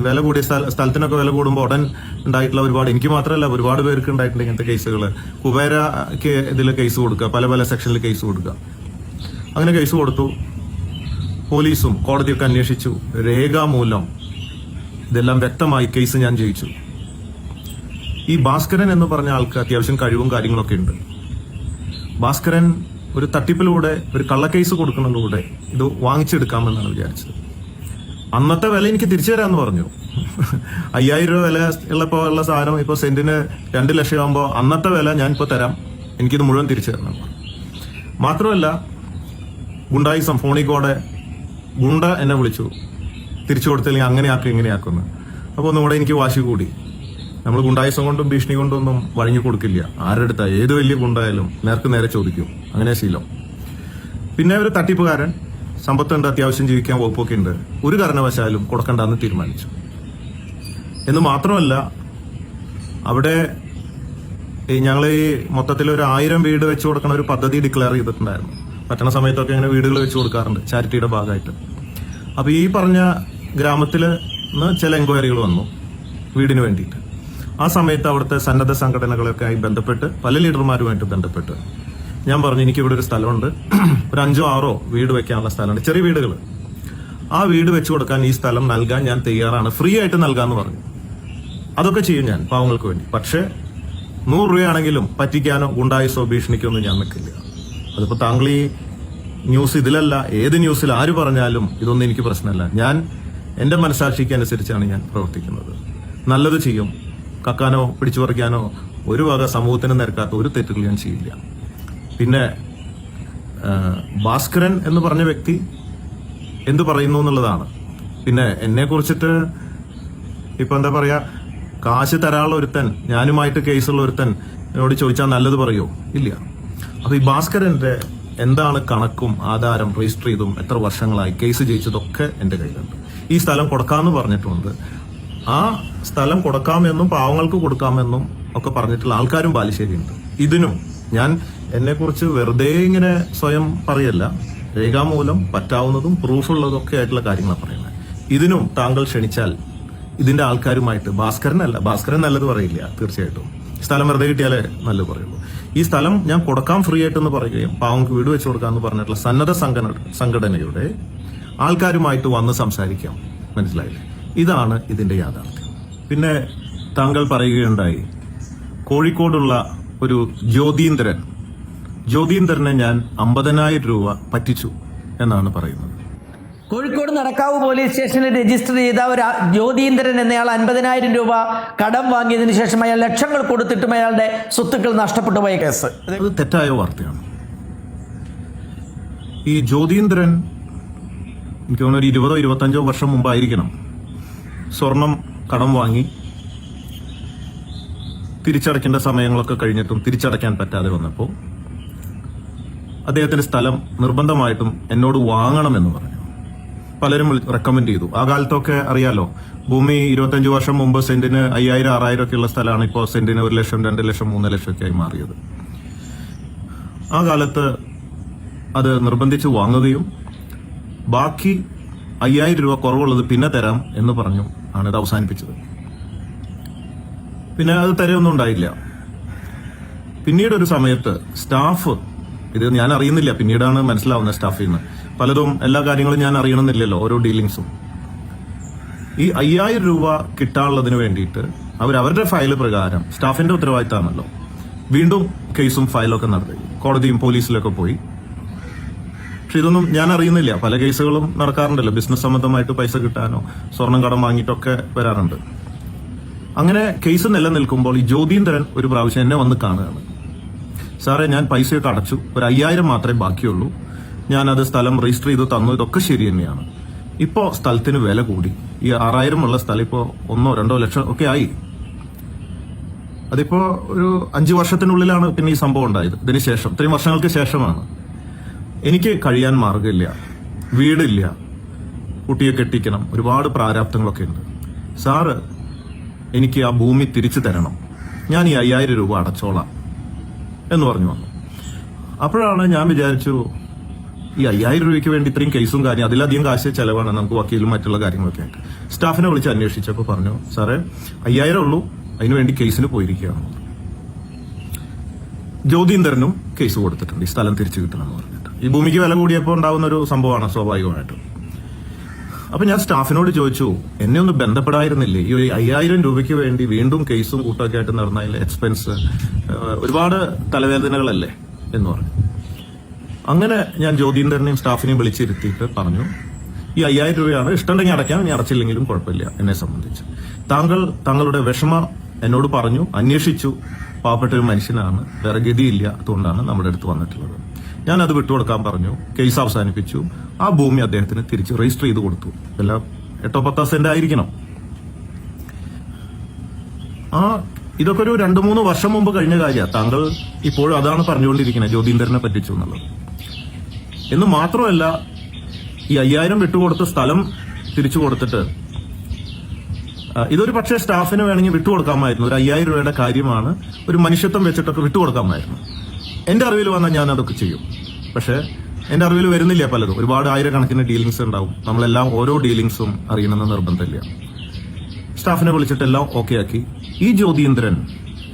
Speaker 1: വില കൂടിയ സ്ഥലത്തിനൊക്കെ വില കൂടുമ്പോൾ ഉടൻ ഉണ്ടായിട്ടുള്ള ഒരുപാട്, എനിക്ക് മാത്രമല്ല ഒരുപാട് പേർക്ക് ഉണ്ടായിട്ടുണ്ട് ഇങ്ങനത്തെ കേസുകൾ. കുബേരക്ക് ഇതിൽ കേസ് കൊടുക്കുക, പല സെക്ഷനിൽ കേസ് കൊടുക്കുക. അങ്ങനെ കേസ് കൊടുത്തു, പോലീസും കോടതിയൊക്കെ അന്വേഷിച്ചു, രേഖാമൂലം ഇതെല്ലാം വ്യക്തമായി കേസ് ഞാൻ ജയിച്ചു. ഈ ഭാസ്കരൻ എന്ന് പറഞ്ഞ ആൾക്ക് അത്യാവശ്യം കഴിവും കാര്യങ്ങളൊക്കെ ഉണ്ട്. ഭാസ്കരൻ ഒരു തട്ടിപ്പിലൂടെ, ഒരു കള്ളക്കേസ് കൊടുക്കുന്നതിലൂടെ ഇത് വാങ്ങിച്ചെടുക്കാമെന്നാണ് വിചാരിച്ചത്. അന്നത്തെ വില എനിക്ക് തിരിച്ചു തരാമെന്ന് പറഞ്ഞു. 5000 രൂപ വില ഉള്ള സാധനം ഇപ്പൊ സെന്റിന് 2 ലക്ഷം ആകുമ്പോൾ അന്നത്തെ വില ഞാൻ ഇപ്പൊ തരാം, എനിക്കിത് മുഴുവൻ തിരിച്ചു തരണം. മാത്രമല്ല ഗുണ്ടായിസം, ഫോണിക്കോടെ ഗുണ്ട എന്നെ വിളിച്ചു, തിരിച്ചു കൊടുത്തില്ലെങ്കിൽ അങ്ങനെയാക്കും ഇങ്ങനെയാക്കുന്നു. അപ്പോൾ ഒന്നും കൂടെ എനിക്ക് വാശി കൂടി. നമ്മൾ ഗുണ്ടായിസം കൊണ്ടും ഭീഷണി കൊണ്ടൊന്നും വഴങ്ങി കൊടുക്കില്ല. ആരുടെ അടുത്താ, ഏത് വലിയ ഗുണ്ടായാലും നേർക്ക് നേരെ ചോദിക്കും, അങ്ങനെ ശീലം. പിന്നെ ഒരു തട്ടിപ്പുകാരൻ, സമ്പത്തുണ്ട്, അത്യാവശ്യം ജീവിക്കാൻ വകുപ്പൊക്കെ ഉണ്ട്, ഒരു കാരണവശാലും കൊടുക്കണ്ടെന്ന് തീരുമാനിച്ചു. എന്ന് മാത്രമല്ല അവിടെ ഞങ്ങൾ ഈ മൊത്തത്തിൽ ഒരു 1000 വീട് വെച്ച് കൊടുക്കണ ഒരു പദ്ധതി ഡിക്ലെയർ ചെയ്തിട്ടുണ്ടായിരുന്നു. പറ്റണ സമയത്തൊക്കെ ഇങ്ങനെ വീടുകൾ വെച്ച് കൊടുക്കാറുണ്ട് ചാരിറ്റിയുടെ ഭാഗമായിട്ട്. അപ്പൊ ഈ പറഞ്ഞ ഗ്രാമത്തില് ചില എൻക്വയറികൾ വന്നു വീടിന് വേണ്ടിയിട്ട്. ആ സമയത്ത് അവിടുത്തെ സന്നദ്ധ സംഘടനകളൊക്കെ ആയി ബന്ധപ്പെട്ട് പല ലീഡർമാരുമായിട്ട് ബന്ധപ്പെട്ട് ഞാൻ പറഞ്ഞു, എനിക്കിവിടെ ഒരു സ്ഥലമുണ്ട്, ഒരു 5-6 വീട് വെക്കാനുള്ള സ്ഥലമുണ്ട്, ചെറിയ വീടുകൾ. ആ വീട് വെച്ചു കൊടുക്കാൻ ഈ സ്ഥലം നൽകാൻ ഞാൻ തയ്യാറാണ്, ഫ്രീ ആയിട്ട് നൽകാന്ന് പറഞ്ഞു. അതൊക്കെ ചെയ്യും ഞാൻ പാവങ്ങൾക്ക് വേണ്ടി. പക്ഷെ 100 രൂപയാണെങ്കിലും പറ്റിക്കാനോ ഗുണ്ടായിസോ ഭീഷണിക്കോ ഒന്നും ഞാൻ നിൽക്കില്ല. അതിപ്പോ താങ്കൾ ഈ ന്യൂസ് ഇതിലല്ല, ഏത് ന്യൂസിൽ ആര് പറഞ്ഞാലും ഇതൊന്നും എനിക്ക് പ്രശ്നമല്ല. ഞാൻ എന്റെ മനസാക്ഷിക്ക് അനുസരിച്ചാണ് ഞാൻ പ്രവർത്തിക്കുന്നത്. നല്ലത് ചെയ്യും, കക്കാനോ പിടിച്ചു പറിക്കാനോ ഒരു വക സമൂഹത്തിന് നിരക്കാത്ത ഒരു തെറ്റുകൾ ഞാൻ ചെയ്യില്ല. പിന്നെ ഭാസ്കരൻ എന്ന് പറഞ്ഞ വ്യക്തി എന്തു പറയുന്നു എന്നുള്ളതാണ്. പിന്നെ എന്നെ കുറിച്ചിട്ട് ഇപ്പൊ എന്താ പറയാ, കാശ് തരാനുള്ള ഒരുത്തൻ, ഞാനുമായിട്ട് കേസുള്ള ഒരുത്തൻ എന്നോട് ചോദിച്ചാൽ നല്ലത് പറയോ? ഇല്ല. അപ്പൊ ഈ ഭാസ്കരന്റെ എന്താണ് കണക്കും ആധാരം, രജിസ്റ്റർ ചെയ്തും എത്ര വർഷങ്ങളായി, കേസ് ജയിച്ചതൊക്കെ എന്റെ കയ്യിലുണ്ട്. ഈ സ്ഥലം കൊടുക്കാമെന്ന് പറഞ്ഞിട്ടുണ്ട്. ആ സ്ഥലം കൊടുക്കാമെന്നും പാവങ്ങൾക്ക് കൊടുക്കാമെന്നും ഒക്കെ പറഞ്ഞിട്ടുള്ള ആൾക്കാരും ബാലുശ്ശേരിയുണ്ട്. ഇതിനും ഞാൻ എന്നെക്കുറിച്ച് വെറുതെ ഇങ്ങനെ സ്വയം പറയല്ല, രേഖാമൂലം പറ്റാവുന്നതും പ്രൂഫുള്ളതും ഒക്കെ ആയിട്ടുള്ള കാര്യങ്ങളാണ് പറയുന്നത്. ഇതിനും താങ്കൾ ക്ഷണിച്ചാൽ ഇതിന്റെ ആൾക്കാരുമായിട്ട്, ഭാസ്കരൻ നല്ലത് പറയില്ല തീർച്ചയായിട്ടും, സ്ഥലം വെറുതെ കിട്ടിയാലേ നല്ല പറയുള്ളൂ. ഈ സ്ഥലം ഞാൻ കൊടുക്കാം ഫ്രീ ആയിട്ടെന്ന് പറയുകയും പാവങ്ങൾക്ക് വീട് വെച്ച് കൊടുക്കാമെന്ന് പറഞ്ഞിട്ടുള്ള സന്നദ്ധ സംഘടനയുടെ ആൾക്കാരുമായിട്ട് വന്ന് സംസാരിക്കാം. മനസ്സിലായില്ലേ? ഇതാണ് ഇതിന്റെ യാഥാർത്ഥ്യം. പിന്നെ താങ്കൾ പറയുകയുണ്ടായി കോഴിക്കോടുള്ള ഒരു ജ്യോതീന്ദ്രനെ ഞാൻ 50,000 രൂപ പറ്റിച്ചു എന്നാണ് പറയുന്നത്.
Speaker 2: കോഴിക്കോട് നടക്കാവ് പോലീസ് സ്റ്റേഷനിൽ രജിസ്റ്റർ ചെയ്ത ഒരു ജ്യോതീന്ദ്രൻ എന്നയാൾ 50,000 രൂപ കടം വാങ്ങിയതിനു ശേഷം അയാൾ ലക്ഷങ്ങൾ കൊടുത്തിട്ടും അയാളുടെ സ്വത്തുക്കൾ നഷ്ടപ്പെട്ടു പോയ കേസ്.
Speaker 1: അത് തെറ്റായ വാർത്തയാണ്. ഈ ജ്യോതീന്ദ്രൻ എനിക്ക് തോന്നുന്നു ഒരു 20-25 വർഷം മുമ്പായിരിക്കണം സ്വർണം കടം വാങ്ങി തിരിച്ചടയ്ക്കേണ്ട സമയങ്ങളൊക്കെ കഴിഞ്ഞിട്ടും തിരിച്ചടയ്ക്കാൻ പറ്റാതെ വന്നപ്പോൾ അദ്ദേഹത്തിന്റെ സ്ഥലം നിർബന്ധമായിട്ടും എന്നോട് വാങ്ങണമെന്ന് പറഞ്ഞു. പലരും റെക്കമെൻഡ് ചെയ്തു. ആ കാലത്തൊക്കെ അറിയാലോ, ഭൂമി 25 വർഷം മുമ്പ് സെന്റിന് 5,000-6,000 ഒക്കെ ഉള്ള സ്ഥലമാണ് ഇപ്പോൾ സെന്റിന് 1 ലക്ഷം, 2 ലക്ഷം, 3 ലക്ഷം ഒക്കെ ആയി മാറിയത്. ആ കാലത്ത് അത് നിർബന്ധിച്ച് വാങ്ങുകയും ബാക്കി 5,000 രൂപ കുറവുള്ളത് പിന്നെ തരാം എന്ന് പറഞ്ഞു ആണ് ഇത് അവസാനിപ്പിച്ചത്. പിന്നെ അത് തരയൊന്നും ഉണ്ടായില്ല. പിന്നീട് ഒരു സമയത്ത് സ്റ്റാഫ്, ഇത് ഞാൻ അറിയുന്നില്ല, പിന്നീടാണ് മനസ്സിലാവുന്നത് സ്റ്റാഫിൽ നിന്ന് പലതും എല്ലാ കാര്യങ്ങളും ഞാൻ അറിയണമെന്നില്ലല്ലോ, ഓരോ ഡീലിങ്സും. ഈ 5,000 രൂപ കിട്ടാനുള്ളതിന് വേണ്ടിയിട്ട് അവരുടെ ഫയൽ പ്രകാരം സ്റ്റാഫിന്റെ ഉത്തരവാദിത്തമാണല്ലോ, വീണ്ടും കേസും ഫയലൊക്കെ നടത്തി കോടതിയും പോലീസിലൊക്കെ പോയി. പക്ഷെ ഇതൊന്നും ഞാൻ അറിയുന്നില്ല. പല കേസുകളും നടക്കാറുണ്ടല്ലോ, ബിസിനസ് സംബന്ധമായിട്ട് പൈസ കിട്ടാനോ സ്വർണം കടം വാങ്ങിയിട്ടൊക്കെ വരാറുണ്ട്. അങ്ങനെ കേസ് നിലനിൽക്കുമ്പോൾ ഈ ജ്യോതീന്ദ്രൻ ഒരു പ്രാവശ്യം എന്നെ വന്ന് കാണുകയാണ്. സാറേ, ഞാൻ പൈസയൊക്കെ അടച്ചു, ഒരു 5,000 മാത്രമേ ബാക്കിയുള്ളൂ, ഞാനത് സ്ഥലം രജിസ്റ്റർ ചെയ്ത് തന്നു, ഇതൊക്കെ ശരി തന്നെയാണ്. ഇപ്പോ സ്ഥലത്തിന് വില കൂടി, ഈ 6,000 ഉള്ള സ്ഥലം ഇപ്പോ 1-2 ലക്ഷം ഒക്കെ ആയി. അതിപ്പോ ഒരു 5 വർഷത്തിനുള്ളിലാണ് പിന്നെ ഈ സംഭവം ഉണ്ടായത്. ഇതിന് ശേഷം, ഇത്രയും വർഷങ്ങൾക്ക് ശേഷമാണ്. എനിക്ക് കഴിയാൻ മാർഗമില്ല, വീടില്ല, കുട്ടിയെ കെട്ടിക്കണം, ഒരുപാട് പ്രാരാബ്ദങ്ങളൊക്കെ ഉണ്ട്. സാറ് എനിക്ക് ആ ഭൂമി തിരിച്ചു തരണം, ഞാൻ ഈ 5,000 രൂപ അടച്ചോളാം എന്ന് പറഞ്ഞു വന്നു. അപ്പോഴാണ് ഞാൻ വിചാരിച്ചു, ഈ 5,000 രൂപയ്ക്ക് വേണ്ടി ഇത്രയും കേസും കാര്യം, അതിലധികം കാശ് ചെലവാണ് നമുക്ക്, വക്കീലും മറ്റുള്ള കാര്യങ്ങളൊക്കെ ആയിട്ട്. സ്റ്റാഫിനെ വിളിച്ച് അന്വേഷിച്ചപ്പോൾ പറഞ്ഞു, സാറേ 5,000 ഉള്ളൂ, അതിനുവേണ്ടി കേസിന് പോയിരിക്കുകയാണ്. ജ്യോതീന്ദ്രനും കേസ് കൊടുത്തിട്ടുണ്ട് ഈ സ്ഥലം തിരിച്ചു കിട്ടണമെന്ന് പറഞ്ഞിട്ട്. ഈ ഭൂമിക്ക് വില കൂടിയപ്പോൾ ഉണ്ടാവുന്ന ഒരു സംഭവമാണ് സ്വാഭാവികമായിട്ടും. അപ്പൊ ഞാൻ സ്റ്റാഫിനോട് ചോദിച്ചു, എന്നെ ഒന്ന് ബന്ധപ്പെടായിരുന്നില്ലേ, ഈ 5,000 രൂപയ്ക്ക് വേണ്ടി വീണ്ടും കേസും കൂട്ടൊക്കെ ആയിട്ട് നടന്നതിൽ എക്സ്പെൻസ്, ഒരുപാട് തലവേദനകളല്ലേ എന്ന് പറഞ്ഞു. അങ്ങനെ ഞാൻ ജ്യോതീന്ദ്രനെയും സ്റ്റാഫിനെയും വിളിച്ചിരുത്തിയിട്ട് പറഞ്ഞു, ഈ 5,000 രൂപയാണ്, ഇഷ്ടമുണ്ടെങ്കിൽ അടയ്ക്കാം, ഇനി അടച്ചില്ലെങ്കിലും കുഴപ്പമില്ല എന്നെ സംബന്ധിച്ച്. താങ്കളുടെ വിഷമം എന്നോട് പറഞ്ഞു, അന്വേഷിച്ചു, പാവപ്പെട്ട ഒരു മനുഷ്യനാണ്, വേറെ ഗതിയില്ല, അതുകൊണ്ടാണ് നമ്മുടെ അടുത്ത് വന്നിട്ടുള്ളത്. ഞാൻ അത് വിട്ടുകൊടുക്കാൻ പറഞ്ഞു, കേസ് അവസാനിപ്പിച്ചു. ആ ഭൂമി അദ്ദേഹത്തിന് തിരിച്ച് രജിസ്റ്റർ ചെയ്ത് കൊടുത്തു. എല്ലാം 8-10 സെന്റ് ആയിരിക്കണം. ഇതൊക്കെ ഒരു 2-3 വർഷം മുമ്പ് കഴിഞ്ഞ കാര്യമാണ്. താങ്കൾ ഇപ്പോഴും അതാണ് പറഞ്ഞുകൊണ്ടിരിക്കുന്നത്, ജ്യോതീന്ദ്രനെ പറ്റിച്ചു എന്നുള്ളത്. എന്ന് മാത്രമല്ല, ഈ 5,000 വിട്ടുകൊടുത്ത സ്ഥലം തിരിച്ചു കൊടുത്തിട്ട്, ഇതൊരു പക്ഷേ സ്റ്റാഫിന് വേണമെങ്കിൽ വിട്ടുകൊടുക്കാമായിരുന്നു. ഒരു 5,000 രൂപയുടെ കാര്യമാണ്, ഒരു മനുഷ്യത്വം വെച്ചിട്ടൊക്കെ വിട്ടുകൊടുക്കാമായിരുന്നു. എന്റെ അറിവിൽ വന്നാൽ ഞാൻ അതൊക്കെ ചെയ്യും. പക്ഷെ എന്റെ അറിവിൽ വരുന്നില്ല പലതും. ഒരുപാട് ആയിരക്കണക്കിന് ഡീലിങ്സ് ഉണ്ടാവും. നമ്മളെല്ലാം ഓരോ ഡീലിങ്സും അറിയണമെന്ന് നിർബന്ധമില്ല. സ്റ്റാഫിനെ വിളിച്ചിട്ടെല്ലാം ഓക്കെ ആക്കി. ഈ ജ്യോതീന്ദ്രൻ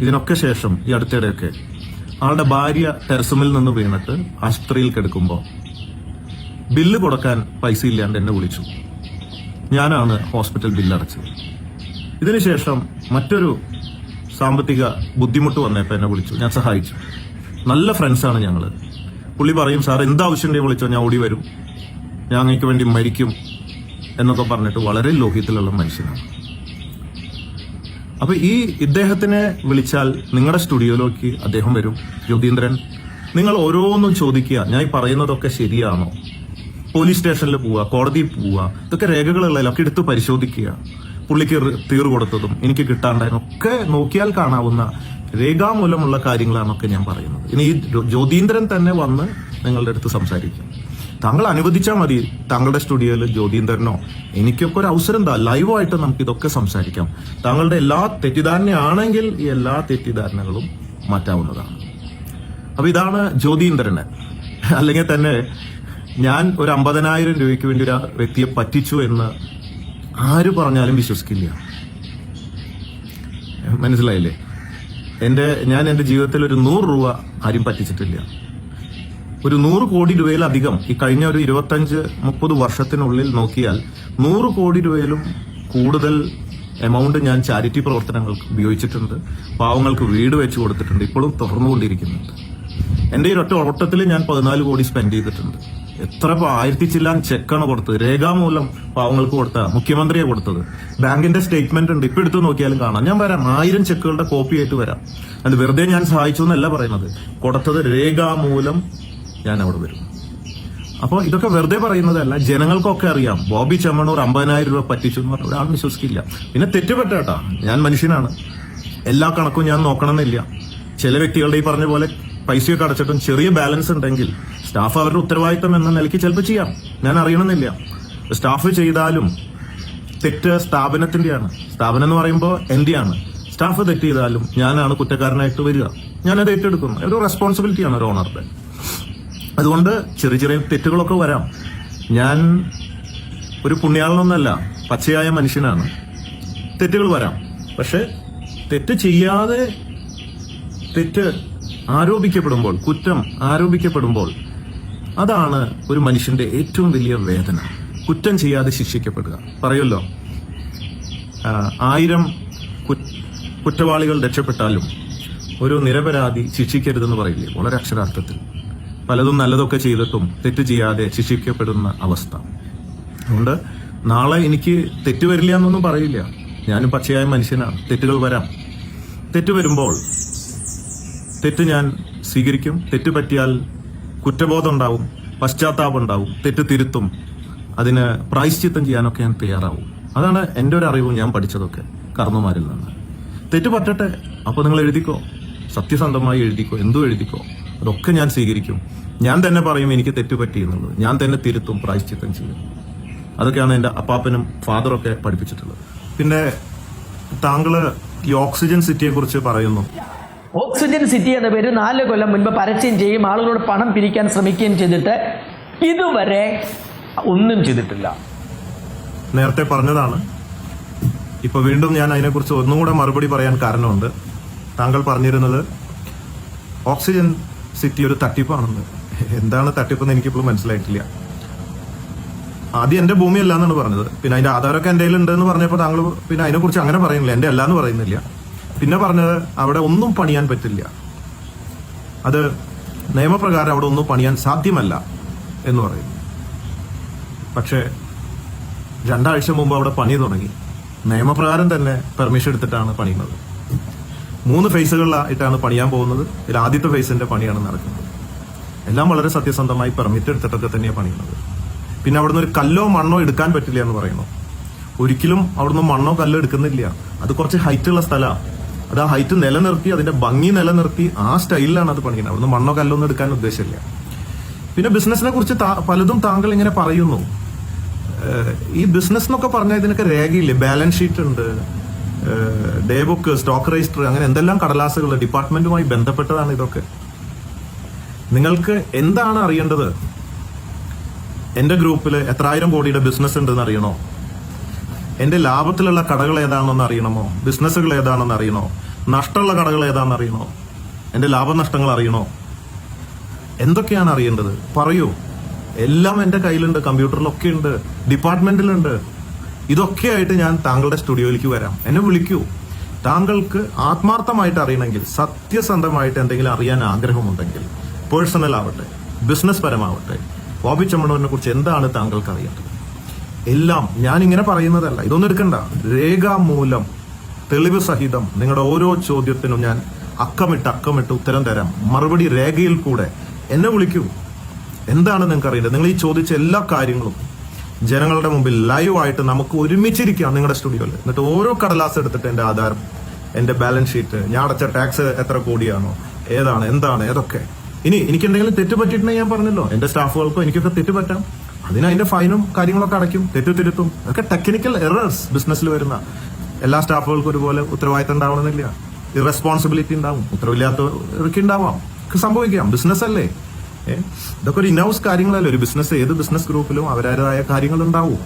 Speaker 1: ഇതിനൊക്കെ ശേഷം ഈ അടുത്തിടെയൊക്കെ ആളുടെ ഭാര്യ ടെറസുമിൽ നിന്ന് വീണിട്ട് ആശുപത്രിയിൽ കിടക്കുമ്പോൾ ബില്ല് കൊടുക്കാൻ പൈസ ഇല്ലാണ്ട് എന്നെ വിളിച്ചു. ഞാനാണ് ഹോസ്പിറ്റൽ ബില്ലടച്ചത്. ഇതിനുശേഷം മറ്റൊരു സാമ്പത്തിക ബുദ്ധിമുട്ട് വന്നപ്പോൾ എന്നെ വിളിച്ചു, ഞാൻ സഹായിച്ചു. നല്ല ഫ്രണ്ട്സാണ് ഞങ്ങള്. പുള്ളി പറയും, സാർ എന്താവശ്യമുണ്ടെങ്കിൽ വിളിച്ചോ, ഞാൻ ഓടി വരും, ഞാൻ അങ്ങേക്ക് വേണ്ടി മരിക്കും എന്നൊക്കെ പറഞ്ഞിട്ട് വളരെ ലോഹ്യത്തിലുള്ള മനുഷ്യനാണ്. അപ്പൊ ഇദ്ദേഹത്തിനെ വിളിച്ചാൽ നിങ്ങളുടെ സ്റ്റുഡിയോയിലേക്ക് അദ്ദേഹം വരും. ജ്യോതീന്ദ്രൻ, നിങ്ങൾ ഓരോന്നും ചോദിക്കുക, ഞാൻ ഈ പറയുന്നതൊക്കെ ശരിയാണോ, പോലീസ് സ്റ്റേഷനിൽ പോവുക, കോടതിയിൽ പോവുക, ഇതൊക്കെ രേഖകളുള്ളതിലൊക്കെ എടുത്ത് പരിശോധിക്കുക. പുള്ളിക്ക് തീർ കൊടുത്തതും എനിക്ക് കിട്ടാണ്ടായതൊക്കെ നോക്കിയാൽ കാണാവുന്ന രേഖാമൂലമുള്ള കാര്യങ്ങളാണൊക്കെ ഞാൻ പറയുന്നത്. ഇനി ഈ ജ്യോതീന്ദ്രൻ തന്നെ വന്ന് നിങ്ങളുടെ അടുത്ത് സംസാരിക്കും. താങ്കൾ അനുവദിച്ചാൽ മതി, താങ്കളുടെ സ്റ്റുഡിയോയിൽ ജ്യോതീന്ദ്രനോ എനിക്കൊക്കെ ഒരു അവസരം എന്താ, ലൈവായിട്ട് നമുക്ക് ഇതൊക്കെ സംസാരിക്കാം. താങ്കളുടെ എല്ലാ തെറ്റിദ്ധാരണയാണെങ്കിൽ ഈ എല്ലാ തെറ്റിദ്ധാരണകളും മാറ്റാവുന്നതാണ്. അപ്പൊ ഇതാണ് ജ്യോതീന്ദ്രന്. അല്ലെങ്കിൽ തന്നെ ഞാൻ ഒരു 50,000 രൂപയ്ക്ക് വേണ്ടി ഒരു വ്യക്തിയെ പറ്റിച്ചു എന്ന് ആര് പറഞ്ഞാലും വിശ്വസിക്കില്ല. മനസ്സിലായില്ലേ? ഞാൻ എന്റെ ജീവിതത്തിൽ ഒരു 100 രൂപ ആരും പറ്റിച്ചിട്ടില്ല. ഒരു 100 കോടി രൂപയിലധികം ഈ കഴിഞ്ഞ ഒരു 25-30 വർഷത്തിനുള്ളിൽ നോക്കിയാൽ 100 കോടി രൂപയിലും കൂടുതൽ എമൗണ്ട് ഞാൻ ചാരിറ്റി പ്രവർത്തനങ്ങൾക്ക് ഉപയോഗിച്ചിട്ടുണ്ട്. പാവങ്ങൾക്ക് വീട് വെച്ച് കൊടുത്തിട്ടുണ്ട്. ഇപ്പോഴും തുടർന്നുകൊണ്ടിരിക്കുന്നുണ്ട്. എന്റെ ഈ ഒറ്റ ഓട്ടത്തിൽ ഞാൻ 14 കോടി സ്പെൻഡ് ചെയ്തിട്ടുണ്ട്. എത്ര 1000 ചില്ലാൻ ചെക്കാണ് കൊടുത്തത്. രേഖാമൂലം പാവങ്ങൾക്ക് കൊടുത്ത മുഖ്യമന്ത്രിയെ കൊടുത്തത്. ബാങ്കിന്റെ സ്റ്റേറ്റ്മെന്റ് ഉണ്ട്, ഇപ്പൊ എടുത്ത് നോക്കിയാലും കാണാം. ഞാൻ വരാം, 1000 ചെക്കുകളുടെ കോപ്പി ആയിട്ട് വരാം. അത് വെറുതെ ഞാൻ സഹായിച്ചു എന്നല്ല പറയുന്നത്. കൊടുത്തത് രേഖാമൂലം ഞാൻ അവിടെ വരും. അപ്പോൾ ഇതൊക്കെ വെറുതെ പറയുന്നതല്ല, ജനങ്ങൾക്കൊക്കെ അറിയാം. ബോബി ചെമ്മണ്ണൂർ 50,000 രൂപ പറ്റിച്ചു എന്ന് പറഞ്ഞാൽ ഒരാൾ വിശ്വസിക്കില്ല. പിന്നെ തെറ്റുപറ്റാട്ടാ, ഞാൻ മനുഷ്യനാണ്. എല്ലാ കണക്കും ഞാൻ നോക്കണമെന്നില്ല. ചില വ്യക്തികളുടെ ഈ പറഞ്ഞ പോലെ പൈസയൊക്കെ അടച്ചിട്ടും ചെറിയ ബാലൻസ് ഉണ്ടെങ്കിൽ സ്റ്റാഫ് അവരുടെ ഉത്തരവാദിത്തം എന്ന നിലയ്ക്ക് ചിലപ്പോൾ ചെയ്യാം. ഞാൻ അറിയണമെന്നില്ല. സ്റ്റാഫ് ചെയ്താലും തെറ്റ് സ്ഥാപനത്തിന്റെയാണ്. സ്ഥാപനം എന്ന് പറയുമ്പോൾ എന്റെയാണ്. സ്റ്റാഫ് തെറ്റ് ചെയ്താലും ഞാനാണ് കുറ്റക്കാരനായിട്ട് വരിക. ഞാനത് ഏറ്റെടുക്കുന്നു. ഒരു റെസ്പോൺസിബിലിറ്റിയാണ് ഒരു ഓണറുടെ. അതുകൊണ്ട് ചെറിയ ചെറിയ തെറ്റുകളൊക്കെ വരാം. ഞാൻ ഒരു പുണ്യാളനൊന്നല്ല, പച്ചയായ മനുഷ്യനാണ്. തെറ്റുകൾ വരാം. പക്ഷെ തെറ്റ് ചെയ്യാതെ തെറ്റ് ആരോപിക്കപ്പെടുമ്പോൾ, കുറ്റം ആരോപിക്കപ്പെടുമ്പോൾ അതാണ് ഒരു മനുഷ്യന്റെ ഏറ്റവും വലിയ വേദന. കുറ്റം ചെയ്യാതെ ശിക്ഷിക്കപ്പെടുക. പറയുമല്ലോ, 1000 കുറ്റവാളികൾ രക്ഷപ്പെട്ടാലും ഒരു നിരപരാധി ശിക്ഷിക്കരുതെന്ന് പറയില്ലേ, വളരെ അക്ഷരാർത്ഥത്തിൽ. പലതും നല്ലതൊക്കെ ചെയ്തിട്ടും തെറ്റ് ചെയ്യാതെ ശിക്ഷിക്കപ്പെടുന്ന അവസ്ഥ. അതുകൊണ്ട് നാളെ എനിക്ക് തെറ്റ് വരില്ല എന്നൊന്നും പറയില്ല. ഞാനും പച്ചയായ മനുഷ്യനാണ്. തെറ്റുകൾ വരാം. തെറ്റ് വരുമ്പോൾ തെറ്റ് ഞാൻ സ്വീകരിക്കും. തെറ്റ് പറ്റിയാൽ കുറ്റബോധം ഉണ്ടാവും, പശ്ചാത്താപം ഉണ്ടാവും, തെറ്റ് തിരുത്തും. അതിന് പ്രായശ്ചിത്തം ചെയ്യാനൊക്കെ ഞാൻ തയ്യാറാവും. അതാണ് എൻ്റെ ഒരു അറിവും ഞാൻ പഠിച്ചതൊക്കെ കർമ്മമാരിൽ നിന്ന്. തെറ്റ് പറ്റട്ടെ, അപ്പൊ നിങ്ങൾ എഴുതിക്കോ, സത്യസന്ധമായി എഴുതിക്കോ, എന്തും എഴുതിക്കോ. അതൊക്കെ ഞാൻ സ്വീകരിക്കും. ഞാൻ തന്നെ പറയും എനിക്ക് തെറ്റ് പറ്റി എന്നുള്ളത്. ഞാൻ തന്നെ തിരുത്തും, പ്രായശ്ചിത്തം ചെയ്യും. അതൊക്കെയാണ് എൻ്റെ അപ്പാപ്പനും ഫാദറൊക്കെ പഠിപ്പിച്ചിട്ടുള്ളത്. പിന്നെ താങ്കള് ഈ ഓക്സിജൻ സിറ്റിയെ കുറിച്ച് പറയുന്നു.
Speaker 2: ഓക്സിജൻ സിറ്റി എന്ന പേര് 4 കൊല്ലം മുൻപ് പരസ്യം ചെയ്യും, ആളുകളോട് പണം പിരിക്കാൻ ശ്രമിക്കുകയും ചെയ്തിട്ട് ഇതുവരെ ഒന്നും ചെയ്തിട്ടില്ല.
Speaker 1: നേരത്തെ പറഞ്ഞതാണ്. ഇപ്പൊ വീണ്ടും ഞാൻ അതിനെക്കുറിച്ച് ഒന്നും കൂടെ മറുപടി പറയാൻ കാരണമുണ്ട്. താങ്കൾ പറഞ്ഞിരുന്നത് ഓക്സിജൻ സിറ്റി ഒരു തട്ടിപ്പാണെന്ന്. എന്താണ് തട്ടിപ്പെന്ന് എനിക്കിപ്പോഴും മനസ്സിലായിട്ടില്ല. ആദ്യം എന്റെ ഭൂമിയല്ല എന്നാണ് പറഞ്ഞത്. പിന്നെ അതിന്റെ ആധാരമൊക്കെ എന്റെ കയ്യിലുണ്ടെന്ന് പറഞ്ഞപ്പോൾ താങ്കൾ പിന്നെ അതിനെക്കുറിച്ച് അങ്ങനെ പറയുന്നില്ല. എന്റെ അല്ലാന്ന് പറയുന്നില്ല. പിന്നെ പറഞ്ഞത് അവിടെ ഒന്നും പണിയാൻ പറ്റില്ല, അത് നിയമപ്രകാരം അവിടെ ഒന്നും പണിയാൻ സാധ്യമല്ല എന്ന് പറയുന്നു. പക്ഷേ 2 ആഴ്ച മുമ്പ് അവിടെ പണി തുടങ്ങി. നിയമപ്രകാരം തന്നെ പെർമിഷൻ എടുത്തിട്ടാണ് പണിയുന്നത്. 3 ഫേസുകളിലായിട്ടാണ് പണിയാൻ പോകുന്നത്. ഇതിൽ ആദ്യത്തെ ഫേസിന്റെ പണിയാണ് നടക്കുന്നത്. എല്ലാം വളരെ സത്യസന്ധമായി പെർമിറ്റ് എടുത്തിട്ടൊക്കെ തന്നെയാണ് പണിയുന്നത്. പിന്നെ അവിടുന്ന് ഒരു കല്ലോ മണ്ണോ എടുക്കാൻ പറ്റില്ല എന്ന് പറയുന്നു. ഒരിക്കലും അവിടുന്ന് മണ്ണോ കല്ലോ എടുക്കുന്നില്ല. അത് കുറച്ച് ഹൈറ്റുള്ള സ്ഥലമാണ്. അത് ആ ഹൈറ്റ് നിലനിർത്തി, അതിന്റെ ഭംഗി നിലനിർത്തി ആ സ്റ്റൈലിലാണ് അത് പണിയുന്നത്. അവിടുന്ന് മണ്ണോ കല്ലോ ഒന്നും എടുക്കാൻ ഉദ്ദേശമില്ല. പിന്നെ ബിസിനസിനെ കുറിച്ച് പലതും താങ്കൾ ഇങ്ങനെ പറയുന്നു. ഈ ബിസിനസ് എന്നൊക്കെ പറഞ്ഞാൽ ഇതിനൊക്കെ രേഖയില്ലേ? ബാലൻസ് ഷീറ്റ് ഉണ്ട്, ഡേ ബുക്ക്, സ്റ്റോക്ക് രജിസ്റ്റർ, അങ്ങനെ എന്തെല്ലാം കടലാസുകൾ ഡിപ്പാർട്ട്മെന്റുമായി ബന്ധപ്പെട്ടതാണ് ഇതൊക്കെ. നിങ്ങൾക്ക് എന്താണ് അറിയേണ്ടത്? എന്റെ ഗ്രൂപ്പിൽ എത്രായിരം കോടിയുടെ ബിസിനസ് ഉണ്ടെന്ന് അറിയണോ? എന്റെ ലാഭത്തിലുള്ള കടകൾ ഏതാണെന്ന് അറിയണമോ? ബിസിനസ്സുകൾ ഏതാണെന്ന് അറിയണോ? നഷ്ടമുള്ള കടകൾ ഏതാണെന്ന് അറിയണോ? എന്റെ ലാഭനഷ്ടങ്ങൾ അറിയണോ? എന്തൊക്കെയാണ് അറിയേണ്ടത്? പറയൂ. എല്ലാം എന്റെ കയ്യിലുണ്ട്, കമ്പ്യൂട്ടറിലൊക്കെ ഉണ്ട്, ഡിപ്പാർട്ട്മെന്റിലുണ്ട്. ഇതൊക്കെ ആയിട്ട് ഞാൻ താങ്കളുടെ സ്റ്റുഡിയോയിലേക്ക് വരാം. എന്നെ വിളിക്കൂ. താങ്കൾക്ക് ആത്മാർത്ഥമായിട്ട് അറിയണമെങ്കിൽ, സത്യസന്ധമായിട്ട് എന്തെങ്കിലും അറിയാൻ ആഗ്രഹമുണ്ടെങ്കിൽ, പേഴ്സണൽ ആവട്ടെ, ബിസിനസ് പരമാവട്ടെ, ബോബി ചെമ്മണ്ണൂരിനെ കുറിച്ച് എന്താണ് താങ്കൾക്ക് അറിയേണ്ടത്? എല്ലാം ഞാൻ ഇങ്ങനെ പറയുന്നതല്ല. ഇതൊന്നും എടുക്കണ്ട. രേഖാമൂലം തെളിവ് സഹിതം നിങ്ങളുടെ ഓരോ ചോദ്യത്തിനും ഞാൻ അക്കമിട്ട് ഉത്തരം തരാം. മറുപടി രേഖയിൽ കൂടെ. എന്നെ വിളിക്കൂ. എന്താണ് നിങ്ങൾക്ക് അറിയേണ്ടത്? നിങ്ങൾ ഈ ചോദിച്ച എല്ലാ കാര്യങ്ങളും ജനങ്ങളുടെ മുമ്പിൽ ലൈവായിട്ട് നമുക്ക് ഒരുമിച്ചിരിക്കാം നിങ്ങളുടെ സ്റ്റുഡിയോയിൽ. എന്നിട്ട് ഓരോ കടലാസ് എടുത്തിട്ട് എന്റെ ആധാരം, എന്റെ ബാലൻസ് ഷീറ്റ്, ഞാൻ അടച്ച ടാക്സ് എത്ര കോടിയാണോ, ഏതാണ്, എന്താണ്, ഏതൊക്കെ. ഇനി എനിക്ക് എന്തെങ്കിലും തെറ്റ് പറ്റിയിട്ടുണ്ടെങ്കിൽ ഞാൻ പറഞ്ഞല്ലോ, എന്റെ സ്റ്റാഫുകൾക്കോ എനിക്കൊക്കെ തെറ്റ് പറ്റാം. അതിന് അതിന്റെ ഫൈനും കാര്യങ്ങളൊക്കെ അടയ്ക്കും, തെറ്റ് തിരുത്തും. അതൊക്കെ ടെക്നിക്കൽ എറേഴ്സ്. ബിസിനസ്സിൽ വരുന്ന എല്ലാ സ്റ്റാഫുകൾക്കും ഒരുപോലെ ഉത്തരവാദിത്തം ഉണ്ടാവണമെന്നില്ല. ഇറസ്പോൺസിബിലിറ്റി ഉണ്ടാവും, ഉത്തരവില്ലാത്തവർക്ക് ഉണ്ടാവാം, സംഭവിക്കാം. ബിസിനസ് അല്ലേ? ഇതൊക്കെ ഒരു ഇനൗസ് കാര്യങ്ങളല്ലേ. ഒരു ബിസിനസ്, ഏത് ബിസിനസ് ഗ്രൂപ്പിലും അവരുടേതായ കാര്യങ്ങൾ ഉണ്ടാവും.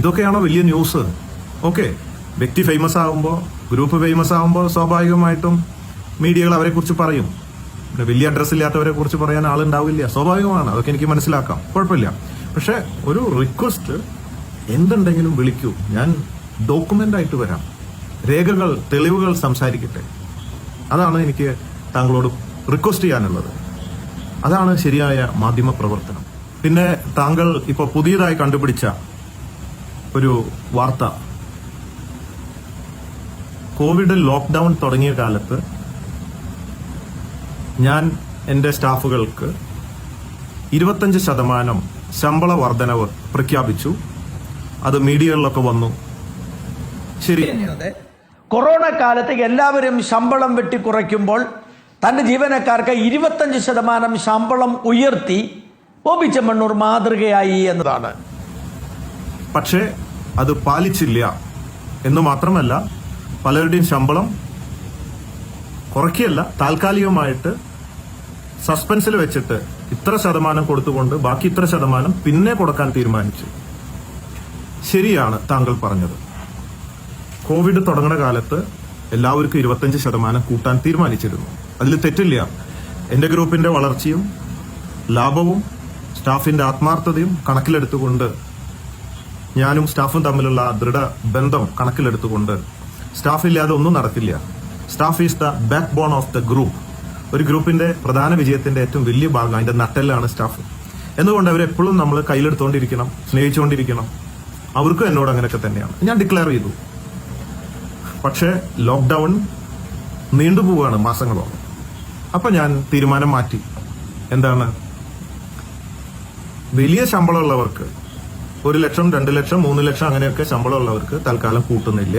Speaker 1: ഇതൊക്കെയാണോ വലിയ ന്യൂസ്? ഓക്കെ, വ്യക്തി ഫേമസ് ആകുമ്പോൾ, ഗ്രൂപ്പ് ഫേമസ് ആകുമ്പോൾ സ്വാഭാവികമായിട്ടും മീഡിയകൾ അവരെ കുറിച്ച് പറയും. പിന്നെ വലിയ അഡ്രസ് ഇല്ലാത്തവരെ കുറിച്ച് പറയാൻ ആളുണ്ടാവില്ല, സ്വാഭാവികമാണ്. അതൊക്കെ എനിക്ക് മനസ്സിലാക്കാം, കുഴപ്പമില്ല. പക്ഷെ ഒരു റിക്വസ്റ്റ്, എന്തുണ്ടെങ്കിലും വിളിക്കൂ, ഞാൻ ഡോക്യുമെന്റ് ആയിട്ട് വരാം, രേഖകൾ തെളിവുകൾ സംസാരിക്കട്ടെ. അതാണ് എനിക്ക് താങ്കളോട് റിക്വസ്റ്റ് ചെയ്യാനുള്ളത്. അതാണ് ശരിയായ മാധ്യമ പ്രവർത്തനം. പിന്നെ താങ്കൾ ഇപ്പോൾ പുതിയതായി കണ്ടുപിടിച്ച ഒരു വാർത്ത, കോവിഡ് ലോക്ക്ഡൌൺ തുടങ്ങിയ കാലത്ത് ഞാൻ എന്റെ സ്റ്റാഫുകൾക്ക് 25% ശമ്പള വർധനവ് പ്രഖ്യാപിച്ചു. അത് മീഡിയകളിലൊക്കെ വന്നു. ശരി,
Speaker 2: കൊറോണ കാലത്ത് എല്ലാവരും ശമ്പളം വെട്ടിക്കുറയ്ക്കുമ്പോൾ തന്റെ ജീവനക്കാർക്ക് 25% ശമ്പളം ഉയർത്തി ബോബി ചെമ്മണ്ണൂർ മാതൃകയായി എന്നതാണ്.
Speaker 1: പക്ഷേ അത് പാലിച്ചില്ല എന്ന് മാത്രമല്ല, പലരുടെയും ശമ്പളം കുറയ്ക്കുകയല്ല, താൽക്കാലികമായിട്ട് സസ്പെൻസിൽ വെച്ചിട്ട് ഇത്ര ശതമാനം കൊടുത്തുകൊണ്ട് ബാക്കി ഇത്ര ശതമാനം പിന്നെ കൊടുക്കാൻ തീരുമാനിച്ചു. ശരിയാണ് താങ്കൾ പറഞ്ഞത്. കോവിഡ് തുടങ്ങുന്ന കാലത്ത് എല്ലാവർക്കും 25% കൂട്ടാൻ തീരുമാനിച്ചിരുന്നു. അതിൽ തെറ്റില്ല. എന്റെ ഗ്രൂപ്പിന്റെ വളർച്ചയും ലാഭവും സ്റ്റാഫിന്റെ ആത്മാർത്ഥതയും കണക്കിലെടുത്തുകൊണ്ട്, ഞാനും സ്റ്റാഫും തമ്മിലുള്ള ദൃഢ ബന്ധം കണക്കിലെടുത്തുകൊണ്ട്, സ്റ്റാഫില്ലാതെ ഒന്നും നടക്കില്ല. Staff is the backbone of the group. ഒരു ഗ്രൂപ്പിന്റെ പ്രധാന വിജയത്തിന്റെ ഏറ്റവും വലിയ ഭാഗം, അതിന്റെ നട്ടെല്ലാണ് സ്റ്റാഫ്. എന്നുകൊണ്ട് അവരെപ്പോഴും നമ്മൾ കയ്യിലെടുത്തുകൊണ്ടിരിക്കണം, സ്നേഹിച്ചുകൊണ്ടിരിക്കണം. അവർക്കും എന്നോട് അങ്ങനെയൊക്കെ തന്നെയാണ്. ഞാൻ ഡിക്ലെയർ ചെയ്തു. പക്ഷേ ലോക്ക്ഡൌൺ നീണ്ടുപോവുകയാണ് മാസങ്ങളോളം. അപ്പൊ ഞാൻ തീരുമാനം മാറ്റി. എന്താണ്? വലിയ ശമ്പളമുള്ളവർക്ക് 1 ലക്ഷം, 2 ലക്ഷം, 3 ലക്ഷം അങ്ങനെയൊക്കെ ശമ്പളമുള്ളവർക്ക് തൽക്കാലം കൂട്ടുന്നില്ല.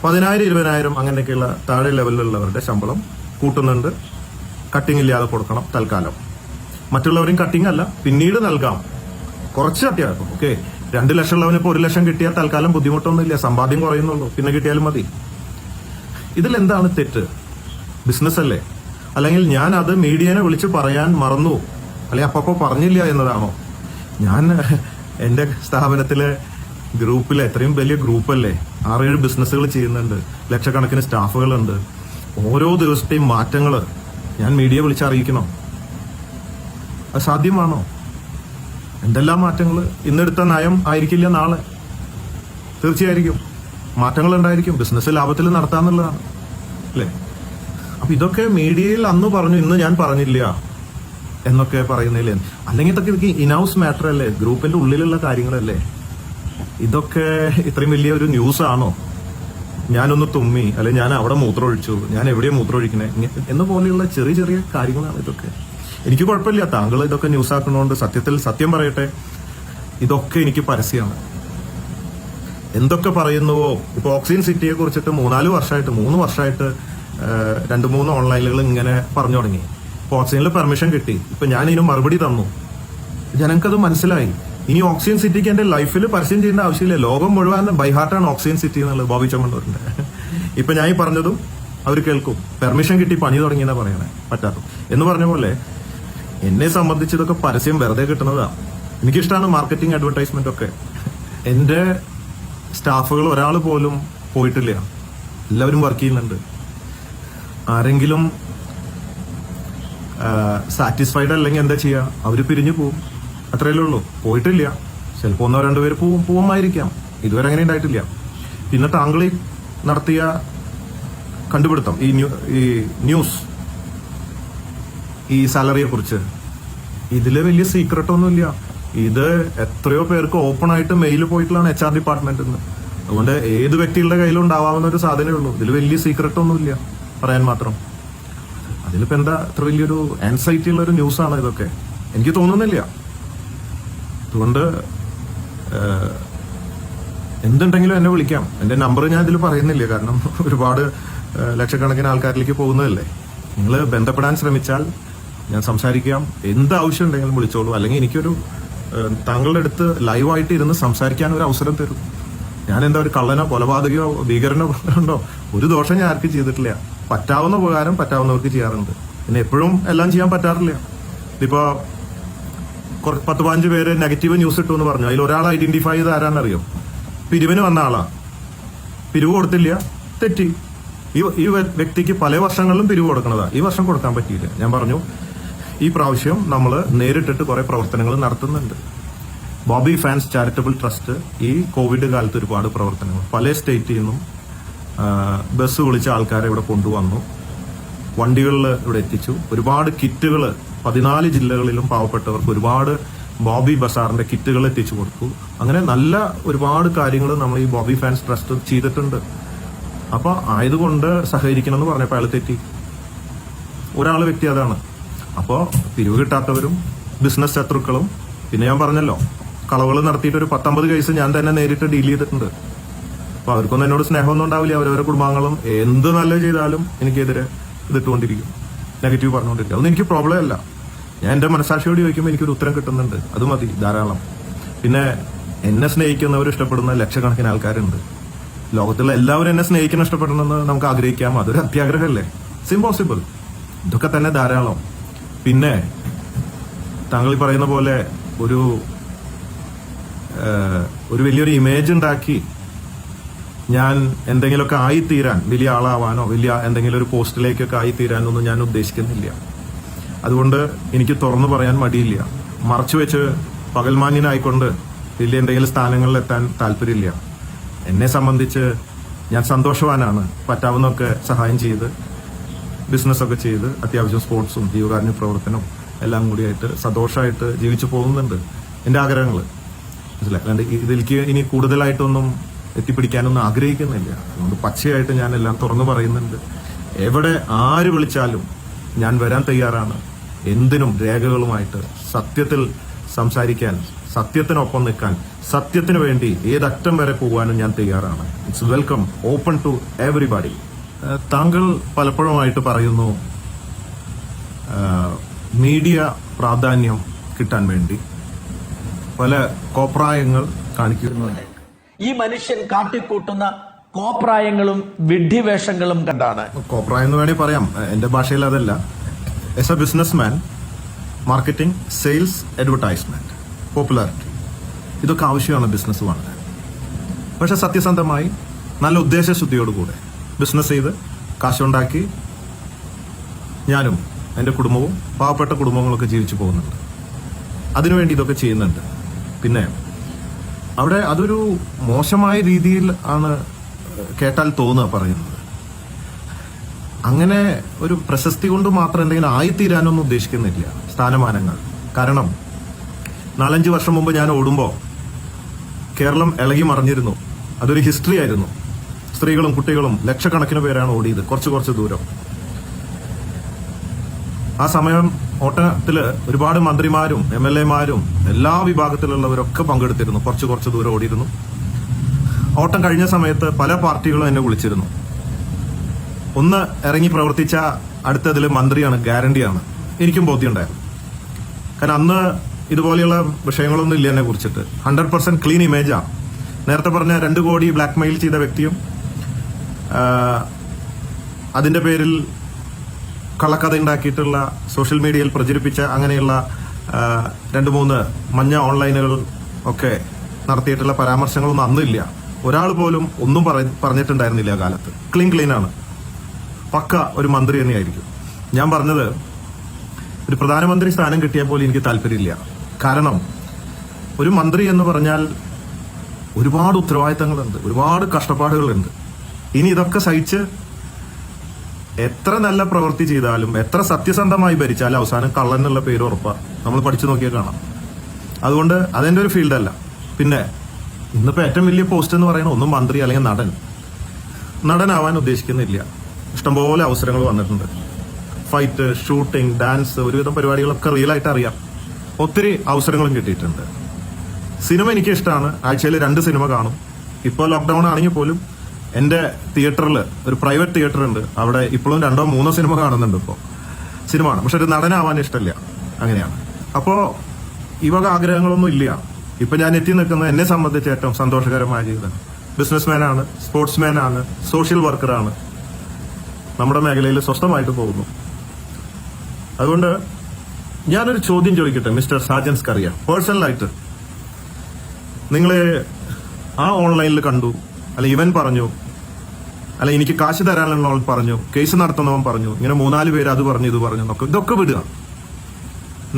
Speaker 1: 10,000, 20,000 അങ്ങനെയൊക്കെയുള്ള താഴെ ലെവലിലുള്ളവരുടെ ശമ്പളം കൂട്ടുന്നുണ്ട്. കട്ടിംഗ് ഇല്ലാതെ കൊടുക്കണം തൽക്കാലം. മറ്റുള്ളവരും കട്ടിംഗ് അല്ല, പിന്നീട് നൽകാം. കുറച്ച് അത്യാവശ്യം. ഓക്കെ, 2 ലക്ഷം ഉള്ളവന് ഇപ്പോൾ 1 ലക്ഷം കിട്ടിയാൽ തൽക്കാലം ബുദ്ധിമുട്ടൊന്നുമില്ല, സമ്പാദ്യം കുറയുന്നുള്ളൂ, പിന്നെ കിട്ടിയാലും മതി. ഇതിൽ എന്താണ് തെറ്റ്? ബിസിനസ് അല്ലേ? അല്ലെങ്കിൽ ഞാൻ അത് മീഡിയനെ വിളിച്ച് പറയാൻ മറന്നു, അല്ലെങ്കിൽ അപ്പപ്പോ പറഞ്ഞില്ല എന്നതാണോ? ഞാൻ എന്റെ സ്ഥാപനത്തിലെ ഗ്രൂപ്പിലെ, എത്രയും വലിയ ഗ്രൂപ്പല്ലേ, 6-7 ബിസിനസ്സുകൾ ചെയ്യുന്നുണ്ട്, ലക്ഷക്കണക്കിന് സ്റ്റാഫുകളുണ്ട്. ഓരോ ദിവസത്തെയും മാറ്റങ്ങൾ ഞാൻ മീഡിയ വിളിച്ച് അറിയിക്കണം. അത് സാധ്യമാണോ? എന്തെല്ലാം മാറ്റങ്ങൾ? ഇന്നെടുത്ത നയം ആയിരിക്കില്ല നാളെ, തീർച്ചയായിരിക്കും മാറ്റങ്ങൾ ഉണ്ടായിരിക്കും. ബിസിനസ് ലാഭത്തിൽ നടത്താന്നുള്ളതാണ് അല്ലേ? അപ്പൊ ഇതൊക്കെ മീഡിയയിൽ അന്ന് പറഞ്ഞു, ഇന്ന് ഞാൻ പറഞ്ഞില്ല എന്നൊക്കെ പറയുന്നില്ലേ? അല്ലെങ്കിൽ ഇതൊക്കെ ഇനൗസ് മാറ്റർ അല്ലേ, ഗ്രൂപ്പിന്റെ ഉള്ളിലുള്ള കാര്യങ്ങളല്ലേ? ഇതൊക്കെ ഇത്രയും വലിയ ഒരു ന്യൂസ് ആണോ? ഞാനൊന്ന് തുമ്മി, അല്ലെങ്കിൽ ഞാൻ അവിടെ മൂത്രമൊഴിച്ചു, ഞാൻ എവിടെയാ മൂത്രമൊഴിക്കണേ എന്ന പോലെയുള്ള ചെറിയ ചെറിയ കാര്യങ്ങളാണ് ഇതൊക്കെ. എനിക്ക് കുഴപ്പമില്ല, താങ്കൾ ഇതൊക്കെ ന്യൂസ് ആക്കണോണ്ട്. സത്യത്തിൽ സത്യം പറയട്ടെ, ഇതൊക്കെ എനിക്ക് പരസ്യമാണ്. എന്തൊക്കെ പറയുന്നുവോ, ഇപ്പൊ ഓക്സിജൻ സിറ്റിയെ കുറിച്ചിട്ട് 3 വർഷമായിട്ട് 2-3 ഓൺലൈനുകൾ ഇങ്ങനെ പറഞ്ഞു തുടങ്ങി. ഇപ്പൊ ഓക്സിജനിൽ പെർമിഷൻ കിട്ടി. ഇപ്പൊ ഞാൻ ഇതിന് മറുപടി തന്നു. ജനങ്ങൾക്കത് മനസ്സിലായി. ഇനി ഓക്സിജൻ സിറ്റിക്ക് എന്റെ ലൈഫിൽ പരസ്യം ചെയ്യേണ്ട ആവശ്യമില്ല. ലോകം മുഴുവൻ ബൈഹാർട്ടാണ് ഓക്സിജൻ സിറ്റി എന്നുള്ളത് ബോബി ചെമ്മണ്ണൂരിന്റെ. ഇപ്പൊ ഞാൻ ഈ പറഞ്ഞതും അവർ കേൾക്കും. പെർമിഷൻ കിട്ടി പണി തുടങ്ങിയെന്നാ പറയണേ, പറ്റാത്ത എന്ന് പറഞ്ഞ പോലെ. എന്നെ സംബന്ധിച്ച് ഇതൊക്കെ പരസ്യം വെറുതെ കിട്ടുന്നതാ. എനിക്കിഷ്ടമാണ് മാർക്കറ്റിംഗ്, അഡ്വർടൈസ്മെന്റ് ഒക്കെ. എന്റെ സ്റ്റാഫുകൾ ഒരാൾ പോലും പോയിട്ടില്ല, എല്ലാവരും വർക്ക് ചെയ്യുന്നുണ്ട്. ആരെങ്കിലും സാറ്റിസ്ഫൈഡ് അല്ലെങ്കിൽ എന്താ ചെയ്യുക? അവര് പിരിഞ്ഞു പോവും, അത്രയല്ലേ ഉള്ളൂ. പോയിട്ടില്ല. ചിലപ്പോ 1-2 പേര് പോവുമായിരിക്കാം. ഇതുവരെ അങ്ങനെ ഉണ്ടായിട്ടില്ല. പിന്നെ താങ്കൾ നടത്തിയ കണ്ടുപിടുത്തം, ഈ ന്യൂസ്, ഈ സാലറിയെ കുറിച്ച്, ഇതില് വലിയ സീക്രട്ട് ഒന്നുമില്ല. ഇത് എത്രയോ പേർക്ക് ഓപ്പൺ ആയിട്ട് മെയിൽ പോയിട്ടുള്ളതാണ് HR ഡിപ്പാർട്ട്മെന്റിൽ നിന്ന്. അതുകൊണ്ട് ഏത് വ്യക്തികളുടെ കയ്യിലും ഉണ്ടാവാവുന്ന ഒരു സാധനമേ ഉള്ളൂ. ഇതിൽ വലിയ സീക്രട്ട് ഒന്നുമില്ല പറയാൻ മാത്രം. അതിലിപ്പോ എന്താ ഇത്ര വലിയൊരു ആൻസൈറ്റി ഉള്ള ഒരു ന്യൂസാണ് ഇതൊക്കെ? എനിക്ക് തോന്നുന്നില്ല. അതുകൊണ്ട് എന്തുണ്ടെങ്കിലും എന്നെ വിളിക്കാം. എന്റെ നമ്പർ ഞാൻ ഇതിൽ പറയുന്നില്ല, കാരണം ഒരുപാട് ലക്ഷക്കണക്കിന് ആൾക്കാരിലേക്ക് പോകുന്നതല്ലേ. നിങ്ങൾ ബന്ധപ്പെടാൻ ശ്രമിച്ചാൽ ഞാൻ സംസാരിക്കാം. എന്ത് ആവശ്യം ഉണ്ടെങ്കിലും വിളിച്ചോളൂ. അല്ലെങ്കിൽ എനിക്കൊരു താങ്കളുടെ അടുത്ത് ലൈവായിട്ട് ഇരുന്ന് സംസാരിക്കാൻ ഒരു അവസരം തരും. ഞാൻ എന്താ ഒരു കള്ളനോ കൊലപാതകയോ ഭീകരനോ ഉണ്ടോ? ഒരു ദോഷം ഞാൻ ആർക്കും ചെയ്തിട്ടില്ല. പറ്റാവുന്ന ഉപകാരം പറ്റാവുന്നവർക്ക് ചെയ്യാറുണ്ട്. പിന്നെ എപ്പോഴും എല്ലാം ചെയ്യാൻ പറ്റാറില്ല. ഇതിപ്പോ 10-15 പേര് നെഗറ്റീവ് ന്യൂസ് ഇട്ടു എന്ന് പറഞ്ഞു. അതിൽ ഒരാൾ ഐഡന്റിഫൈ ചെയ്ത് ആരാന്നറിയോ? പിരിവിന് വന്ന ആളാ. പിരിവ് കൊടുത്തില്ല, തെറ്റി. ഈ വ്യക്തിക്ക് പല വർഷങ്ങളിലും പിരിവ് കൊടുക്കണതാ. ഈ വർഷം കൊടുക്കാൻ പറ്റിയില്ല. ഞാൻ പറഞ്ഞു ഈ പ്രാവശ്യം നമ്മൾ നേരിട്ടിട്ട് കുറെ പ്രവർത്തനങ്ങൾ നടത്തുന്നുണ്ട്. ബോബി ഫാൻസ് ചാരിറ്റബിൾ ട്രസ്റ്റ് ഈ കോവിഡ് കാലത്ത് ഒരുപാട് പ്രവർത്തനങ്ങൾ പല സ്റ്റേറ്റിൽ നിന്നും ബസ് വിളിച്ച ആൾക്കാരെ ഇവിടെ കൊണ്ടുവന്നു, വണ്ടികളിൽ ഇവിടെ എത്തിച്ചു. ഒരുപാട് കിറ്റുകൾ 14 ജില്ലകളിലും പാവപ്പെട്ടവർക്ക് ഒരുപാട് ബോബി ബസാറിന്റെ കിറ്റുകൾ എത്തിച്ചു കൊടുത്തു. അങ്ങനെ നല്ല ഒരുപാട് കാര്യങ്ങൾ നമ്മൾ ഈ ബോബി ഫാൻസ് ട്രസ്റ്റ് ചെയ്തിട്ടുണ്ട്. അപ്പൊ ആയതുകൊണ്ട് സഹകരിക്കണം എന്ന് പറഞ്ഞപ്പോൾ അയാൾ തെറ്റി. ഒരാൾ വ്യക്തി അതാണ്. അപ്പോൾ പിരിവ് കിട്ടാത്തവരും ബിസിനസ് ശത്രുക്കളും, പിന്നെ ഞാൻ പറഞ്ഞല്ലോ കളവുകൾ നടത്തിയിട്ട് ഒരു 19 കേസ് ഞാൻ തന്നെ നേരിട്ട് ഡീൽ ചെയ്തിട്ടുണ്ട്. അപ്പൊ അവർക്കൊന്നും എന്നോട് സ്നേഹമൊന്നും ഉണ്ടാവില്ല. അവരവരുടെ കുടുംബാംഗങ്ങളും എന്ത് നല്ലത് ചെയ്താലും എനിക്കെതിരെ ഇതിട്ടുകൊണ്ടിരിക്കും, നെഗറ്റീവ് പറഞ്ഞുകൊണ്ടിരിക്കും. അതൊന്നും എനിക്ക് പ്രോബ്ലം അല്ല. ഞാൻ എന്റെ മനസാക്ഷിയോട് ചോദിക്കുമ്പോൾ എനിക്കൊരു ഉത്തരം കിട്ടുന്നുണ്ട്. അത് മതി, ധാരാളം. പിന്നെ എന്നെ സ്നേഹിക്കുന്നവർ ഇഷ്ടപ്പെടുന്ന ലക്ഷക്കണക്കിന് ആൾക്കാരുണ്ട്. ലോകത്തുള്ള എല്ലാവരും എന്നെ സ്നേഹിക്കണം, ഇഷ്ടപ്പെടണമെന്ന് നമുക്ക് ആഗ്രഹിക്കാം. അതൊരു അത്യാഗ്രഹമല്ലേ? It's impossible. ഇതൊക്കെ തന്നെ ധാരാളം. പിന്നെ താങ്കൾ ഈ പറയുന്ന പോലെ ഒരു വലിയൊരു ഇമേജ് ഉണ്ടാക്കി ഞാൻ എന്തെങ്കിലുമൊക്കെ ആയിത്തീരാൻ, വലിയ ആളാവാനോ വലിയ എന്തെങ്കിലും ഒരു പോസ്റ്റിലേക്കൊക്കെ ആയിത്തീരാനൊന്നും ഞാൻ ഉദ്ദേശിക്കുന്നില്ല. അതുകൊണ്ട് എനിക്ക് തുറന്നു പറയാൻ മടിയില്ല. മറച്ചു വെച്ച് പകൽമാന്യനായിക്കൊണ്ട് വലിയ എന്തെങ്കിലും സ്ഥാനങ്ങളിൽ എത്താൻ താല്പര്യമില്ല. എന്നെ സംബന്ധിച്ച് ഞാൻ സന്തോഷവാനാണ്. പറ്റാവുന്നൊക്കെ സഹായം ചെയ്ത് ബിസിനസ്സൊക്കെ ചെയ്ത് അത്യാവശ്യം സ്പോർട്സും ജീവകാരുണ്യ പ്രവർത്തനവും എല്ലാം കൂടിയായിട്ട് സന്തോഷമായിട്ട് ജീവിച്ചു പോകുന്നുണ്ട്. എൻ്റെ ആഗ്രഹങ്ങൾ മനസ്സിലായി. അല്ലാണ്ട് ഇതിലേക്ക് ഇനി കൂടുതലായിട്ടൊന്നും എത്തിപ്പിടിക്കാനൊന്നും ആഗ്രഹിക്കുന്നില്ല. അതുകൊണ്ട് പച്ചയായിട്ട് ഞാൻ എല്ലാം തുറന്നു പറയുന്നുണ്ട്. എവിടെ ആര് വിളിച്ചാലും ഞാൻ വരാൻ തയ്യാറാണ്. എന്തിനും രേഖകളുമായിട്ട് സത്യത്തിൽ സംസാരിക്കാൻ, സത്യത്തിനൊപ്പം നിൽക്കാൻ, സത്യത്തിന് വേണ്ടി ഏതറ്റം വരെ പോകാനും ഞാൻ തയ്യാറാണ്. It's welcome, open to everybody. താങ്കൾ പലപ്പോഴുമായിട്ട് പറയുന്നു മീഡിയ പ്രാധാന്യം കിട്ടാൻ വേണ്ടി പല കോപ്രായങ്ങൾ കാണിക്കുന്നുണ്ട്.
Speaker 2: ഈ മനുഷ്യൻ കാട്ടിക്കൂട്ടുന്ന കോപ്രായങ്ങളും വിഡ്ഢിവേഷങ്ങളും കണ്ടാണ്.
Speaker 1: കോപ്രായം എന്ന് വേണമെങ്കിൽ പറയാം. എന്റെ ഭാഷയിൽ അതല്ല. S A business man, marketing, sales, advertisement, popularity, ഇതൊക്കെ ആവശ്യമാണ് ബിസിനസ് വളരാൻ. പക്ഷെ സത്യസന്ധമായി നല്ല ഉദ്ദേശശുദ്ധിയോടുകൂടെ ബിസിനസ് ചെയ്ത് കാശുണ്ടാക്കി ഞാനും എൻ്റെ കുടുംബവും പാവപ്പെട്ട കുടുംബങ്ങളൊക്കെ ജീവിച്ചു പോകുന്നുണ്ട്. അതിനുവേണ്ടി ഇതൊക്കെ ചെയ്യുന്നുണ്ട്. പിന്നെ അവിടെ അതൊരു മോശമായ രീതിയിൽ ആണ് കേട്ടാൽ തോന്നുക പറയുന്നത്. അങ്ങനെ ഒരു പ്രശസ്തി കൊണ്ട് മാത്രം എന്തെങ്കിലും ആയിത്തീരാനൊന്നും ഉദ്ദേശിക്കുന്നില്ല. സ്ഥാനമാനങ്ങൾ. കാരണം 4-5 വർഷം മുമ്പ് ഞാൻ ഓടുമ്പോൾ കേരളം ഇളകി മറിഞ്ഞിരുന്നു. അതൊരു ഹിസ്റ്ററി ആയിരുന്നു. സ്ത്രീകളും കുട്ടികളും ലക്ഷക്കണക്കിന് പേരാണ് ഓടിയത് കുറച്ച് ദൂരം. ആ സമയം ഓട്ടത്തില് ഒരുപാട് മന്ത്രിമാരും MLA-മാരും എല്ലാ വിഭാഗത്തിലുള്ളവരൊക്കെ പങ്കെടുത്തിരുന്നു. കുറച്ച് ദൂരം ഓടിയിരുന്നു. ഓട്ടം കഴിഞ്ഞ സമയത്ത് പല പാർട്ടികളും എന്നെ വിളിച്ചിരുന്നു. ഒന്ന് ഇറങ്ങി പ്രവർത്തിച്ച അടുത്തതിൽ മന്ത്രിയാണ്, ഗ്യാരണ്ടിയാണ്. എനിക്കും ബോധ്യമുണ്ടായിരുന്നു. കാരണം അന്ന് ഇതുപോലെയുള്ള വിഷയങ്ങളൊന്നും ഇല്ല എന്നെ കുറിച്ചിട്ട്. 100% ക്ലീൻ ഇമേജാണ്. നേരത്തെ പറഞ്ഞ 2 കോടി ബ്ലാക്ക് മെയിൽ ചെയ്ത വ്യക്തിയും അതിന്റെ പേരിൽ കള്ളക്കഥ ഉണ്ടാക്കിയിട്ടുള്ള സോഷ്യൽ മീഡിയയിൽ പ്രചരിപ്പിച്ച അങ്ങനെയുള്ള 2-3 മഞ്ഞ ഓൺലൈനുകൾ ഒക്കെ നടത്തിയിട്ടുള്ള പരാമർശങ്ങളൊന്നും അന്നില്ല. ഒരാൾ പോലും ഒന്നും പറഞ്ഞിട്ടുണ്ടായിരുന്നില്ല. ആ കാലത്ത് ക്ലീൻ ആണ്. പക്ക ഒരു മന്ത്രി തന്നെയായിരിക്കും. ഞാൻ പറഞ്ഞത് ഒരു പ്രധാനമന്ത്രി സ്ഥാനം കിട്ടിയാൽ പോലും എനിക്ക് താല്പര്യമില്ല. കാരണം ഒരു മന്ത്രി എന്ന് പറഞ്ഞാൽ ഒരുപാട് ഉത്തരവാദിത്തങ്ങളുണ്ട്, ഒരുപാട് കഷ്ടപ്പാടുകളുണ്ട്. ഇനി ഇതൊക്കെ സഹിച്ച് എത്ര നല്ല പ്രവൃത്തി ചെയ്താലും, എത്ര സത്യസന്ധമായി ഭരിച്ചാലും അവസാനം കള്ളൻ എന്നുള്ള പേര് ഉറപ്പാ. നമ്മൾ പഠിച്ചു നോക്കിയാൽ കാണാം. അതുകൊണ്ട് അതെന്റെ ഒരു ഫീൽഡല്ല. പിന്നെ ഇന്നിപ്പോ ഏറ്റവും വലിയ പോസ്റ്റ് എന്ന് പറയുന്നത് ഒന്നും മന്ത്രി അല്ലെങ്കിൽ നടനാവാൻ ഉദ്ദേശിക്കുന്നില്ല. ഇഷ്ടംപോലെ അവസരങ്ങൾ വന്നിട്ടുണ്ട്. ഫൈറ്റ്, ഷൂട്ടിംഗ്, ഡാൻസ്, ഒരുവിധം പരിപാടികളൊക്കെ റിയലായിട്ട് അറിയാം. ഒത്തിരി അവസരങ്ങളും കിട്ടിയിട്ടുണ്ട്. സിനിമ എനിക്ക് ഇഷ്ടമാണ്. ആഴ്ചയിൽ 2 സിനിമ കാണും. ഇപ്പോൾ ലോക്ക്ഡൌൺ ആണെങ്കിൽ പോലും എന്റെ തിയേറ്ററിൽ ഒരു പ്രൈവറ്റ് തിയേറ്റർ ഉണ്ട്. അവിടെ ഇപ്പോഴും 2-3 സിനിമ കാണുന്നുണ്ട്. ഇപ്പോൾ സിനിമ ആണ്. പക്ഷെ ഒരു നടനാവാൻ ഇഷ്ടമില്ല. അങ്ങനെയാണ്. അപ്പോ ഈ വക ആഗ്രഹങ്ങളൊന്നും ഇല്ല. ഇപ്പൊ ഞാൻ എത്തി നിൽക്കുന്നത് എന്നെ സംബന്ധിച്ച് ഏറ്റവും സന്തോഷകരമായ ജീവിതം. ബിസിനസ്മാനാണ്, സ്പോർട്സ്മാനാണ്, സോഷ്യൽ വർക്കറാണ്. നമ്മുടെ മേഖലയിൽ സ്വസ്ഥമായിട്ട് പോകുന്നു. അതുകൊണ്ട് ഞാനൊരു ചോദ്യം ചോദിക്കട്ടെ മിസ്റ്റർ സാജൻ സ്കറിയ. പേഴ്സണലായിട്ട് നിങ്ങളെ ആ ഓൺലൈനിൽ കണ്ടു, അല്ല ഇവൻ പറഞ്ഞു, അല്ല എനിക്ക് കാശ് തരാനുള്ളവൻ പറഞ്ഞു, കേസ് നടത്തുന്നവൻ പറഞ്ഞു, ഇങ്ങനെ 3-4 പേര് അത് പറഞ്ഞു ഇത് പറഞ്ഞു എന്നൊക്കെ. ഇതൊക്കെ വിടുക.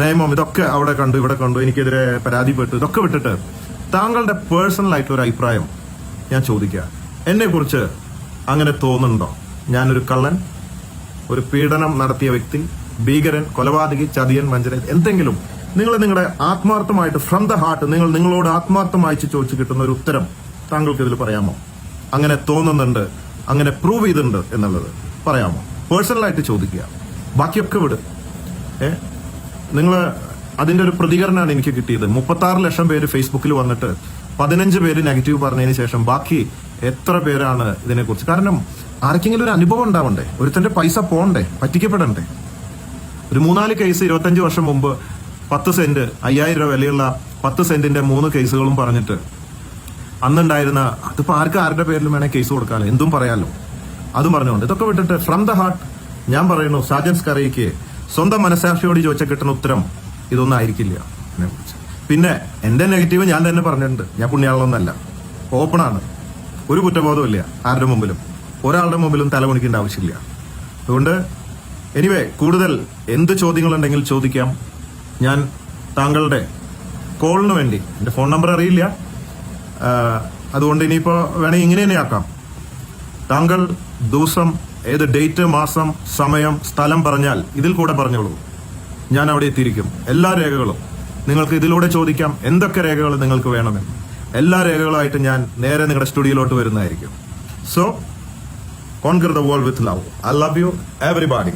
Speaker 1: നിയമം ഇതൊക്കെ അവിടെ കണ്ടു ഇവിടെ കണ്ടു, എനിക്കെതിരെ പരാതിപ്പെട്ടു, ഇതൊക്കെ വിട്ടിട്ട് താങ്കളുടെ പേഴ്സണൽ ആയിട്ടുള്ള ഒരു അഭിപ്രായം ഞാൻ ചോദിക്കുക. എന്നെ കുറിച്ച് അങ്ങനെ തോന്നുന്നുണ്ടോ? ഞാനൊരു കള്ളൻ, ഒരു പീഡനം നടത്തിയ വ്യക്തി, ഭീകരൻ, കൊലപാതകി, ചതിയൻ, വഞ്ചന, എന്തെങ്കിലും നിങ്ങളുടെ ആത്മാർത്ഥമായിട്ട് ഫ്രം ദ ഹാർട്ട് നിങ്ങളോട് ആത്മാർത്ഥമായി ചോദിച്ചു കിട്ടുന്ന ഒരു ഉത്തരം താങ്കൾക്ക് ഇതിൽ പറയാമോ? അങ്ങനെ തോന്നുന്നുണ്ട്, അങ്ങനെ പ്രൂവ് ചെയ്തിട്ടുണ്ട് എന്നുള്ളത് പറയാമോ? പേഴ്സണലായിട്ട് ചോദിക്കുക. ബാക്കിയൊക്കെ വിട്. നിങ്ങൾ അതിന്റെ ഒരു പ്രതികരണമാണ് എനിക്ക് കിട്ടിയത്. 36 ലക്ഷം പേര് ഫേസ്ബുക്കിൽ വന്നിട്ട് 15 പേര് നെഗറ്റീവ് പറഞ്ഞതിന് ശേഷം ബാക്കി എത്ര പേരാണ് ഇതിനെക്കുറിച്ച്? കാരണം ആർക്കെങ്കിലും ഒരു അനുഭവം ഉണ്ടാവണ്ടേ, ഒരുത്തന്റെ പൈസ പോണ്ടേ, പറ്റിക്കപ്പെടണ്ടേ? ഒരു 3-4 കേസ് 25 വർഷം മുമ്പ് 10 സെന്റ് 5000 രൂപ വിലയുള്ള 10 സെന്റിന്റെ 3 കേസുകളും പറഞ്ഞിട്ട് അന്നുണ്ടായിരുന്ന, അതിപ്പോ ആരുടെ പേരിലും വേണേ കേസ് കൊടുക്കാമല്ലോ, എന്തും പറയാലോ, അതും പറഞ്ഞുകൊണ്ട് ഇതൊക്കെ വിട്ടിട്ട് ഫ്രം ദ ഹാർട്ട് ഞാൻ പറയുന്നു, സാജൻ സ്കറിയയ്ക്ക് സ്വന്തം മനസാക്ഷിയോട് ചോദിച്ചാൽ കിട്ടുന്ന ഉത്തരം ഇതൊന്നും ആയിരിക്കില്ല ഇതിനെക്കുറിച്ച്. പിന്നെ എന്റെ നെഗറ്റീവ് ഞാൻ തന്നെ പറഞ്ഞിട്ടുണ്ട്. ഞാൻ പുണ്യാളൊന്നല്ല, ഓപ്പണാണ്, ഒരു കുറ്റബോധമില്ല ആരുടെ മുമ്പിലും, ഒരാളുടെ മുമ്പിലും തലകുണിക്കേണ്ട ആവശ്യമില്ല. അതുകൊണ്ട് എനിവേ കൂടുതൽ എന്ത് ചോദ്യങ്ങളുണ്ടെങ്കിൽ ചോദിക്കാം. ഞാൻ താങ്കളുടെ കോളിന് വേണ്ടി, എന്റെ ഫോൺ നമ്പർ അറിയില്ല, അതുകൊണ്ട് ഇനിയിപ്പോ വേണമെങ്കിൽ ഇങ്ങനെ തന്നെ ആക്കാം. താങ്കൾ ദിവസം, ഏത് ഡേറ്റ്, മാസം, സമയം, സ്ഥലം പറഞ്ഞാൽ ഇതിൽ കൂടെ പറഞ്ഞോളൂ, ഞാൻ അവിടെ എത്തിയിരിക്കും. എല്ലാ രേഖകളും നിങ്ങൾക്ക് ഇതിലൂടെ ചോദിക്കാം. എന്തൊക്കെ രേഖകൾ നിങ്ങൾക്ക് വേണമെന്ന് എല്ലാ രേഖകളുമായിട്ട് ഞാൻ നേരെ നിങ്ങളുടെ സ്റ്റുഡിയോയിലോട്ട് വരുന്നതായിരിക്കും. So conquer the world with love. I love you everybody.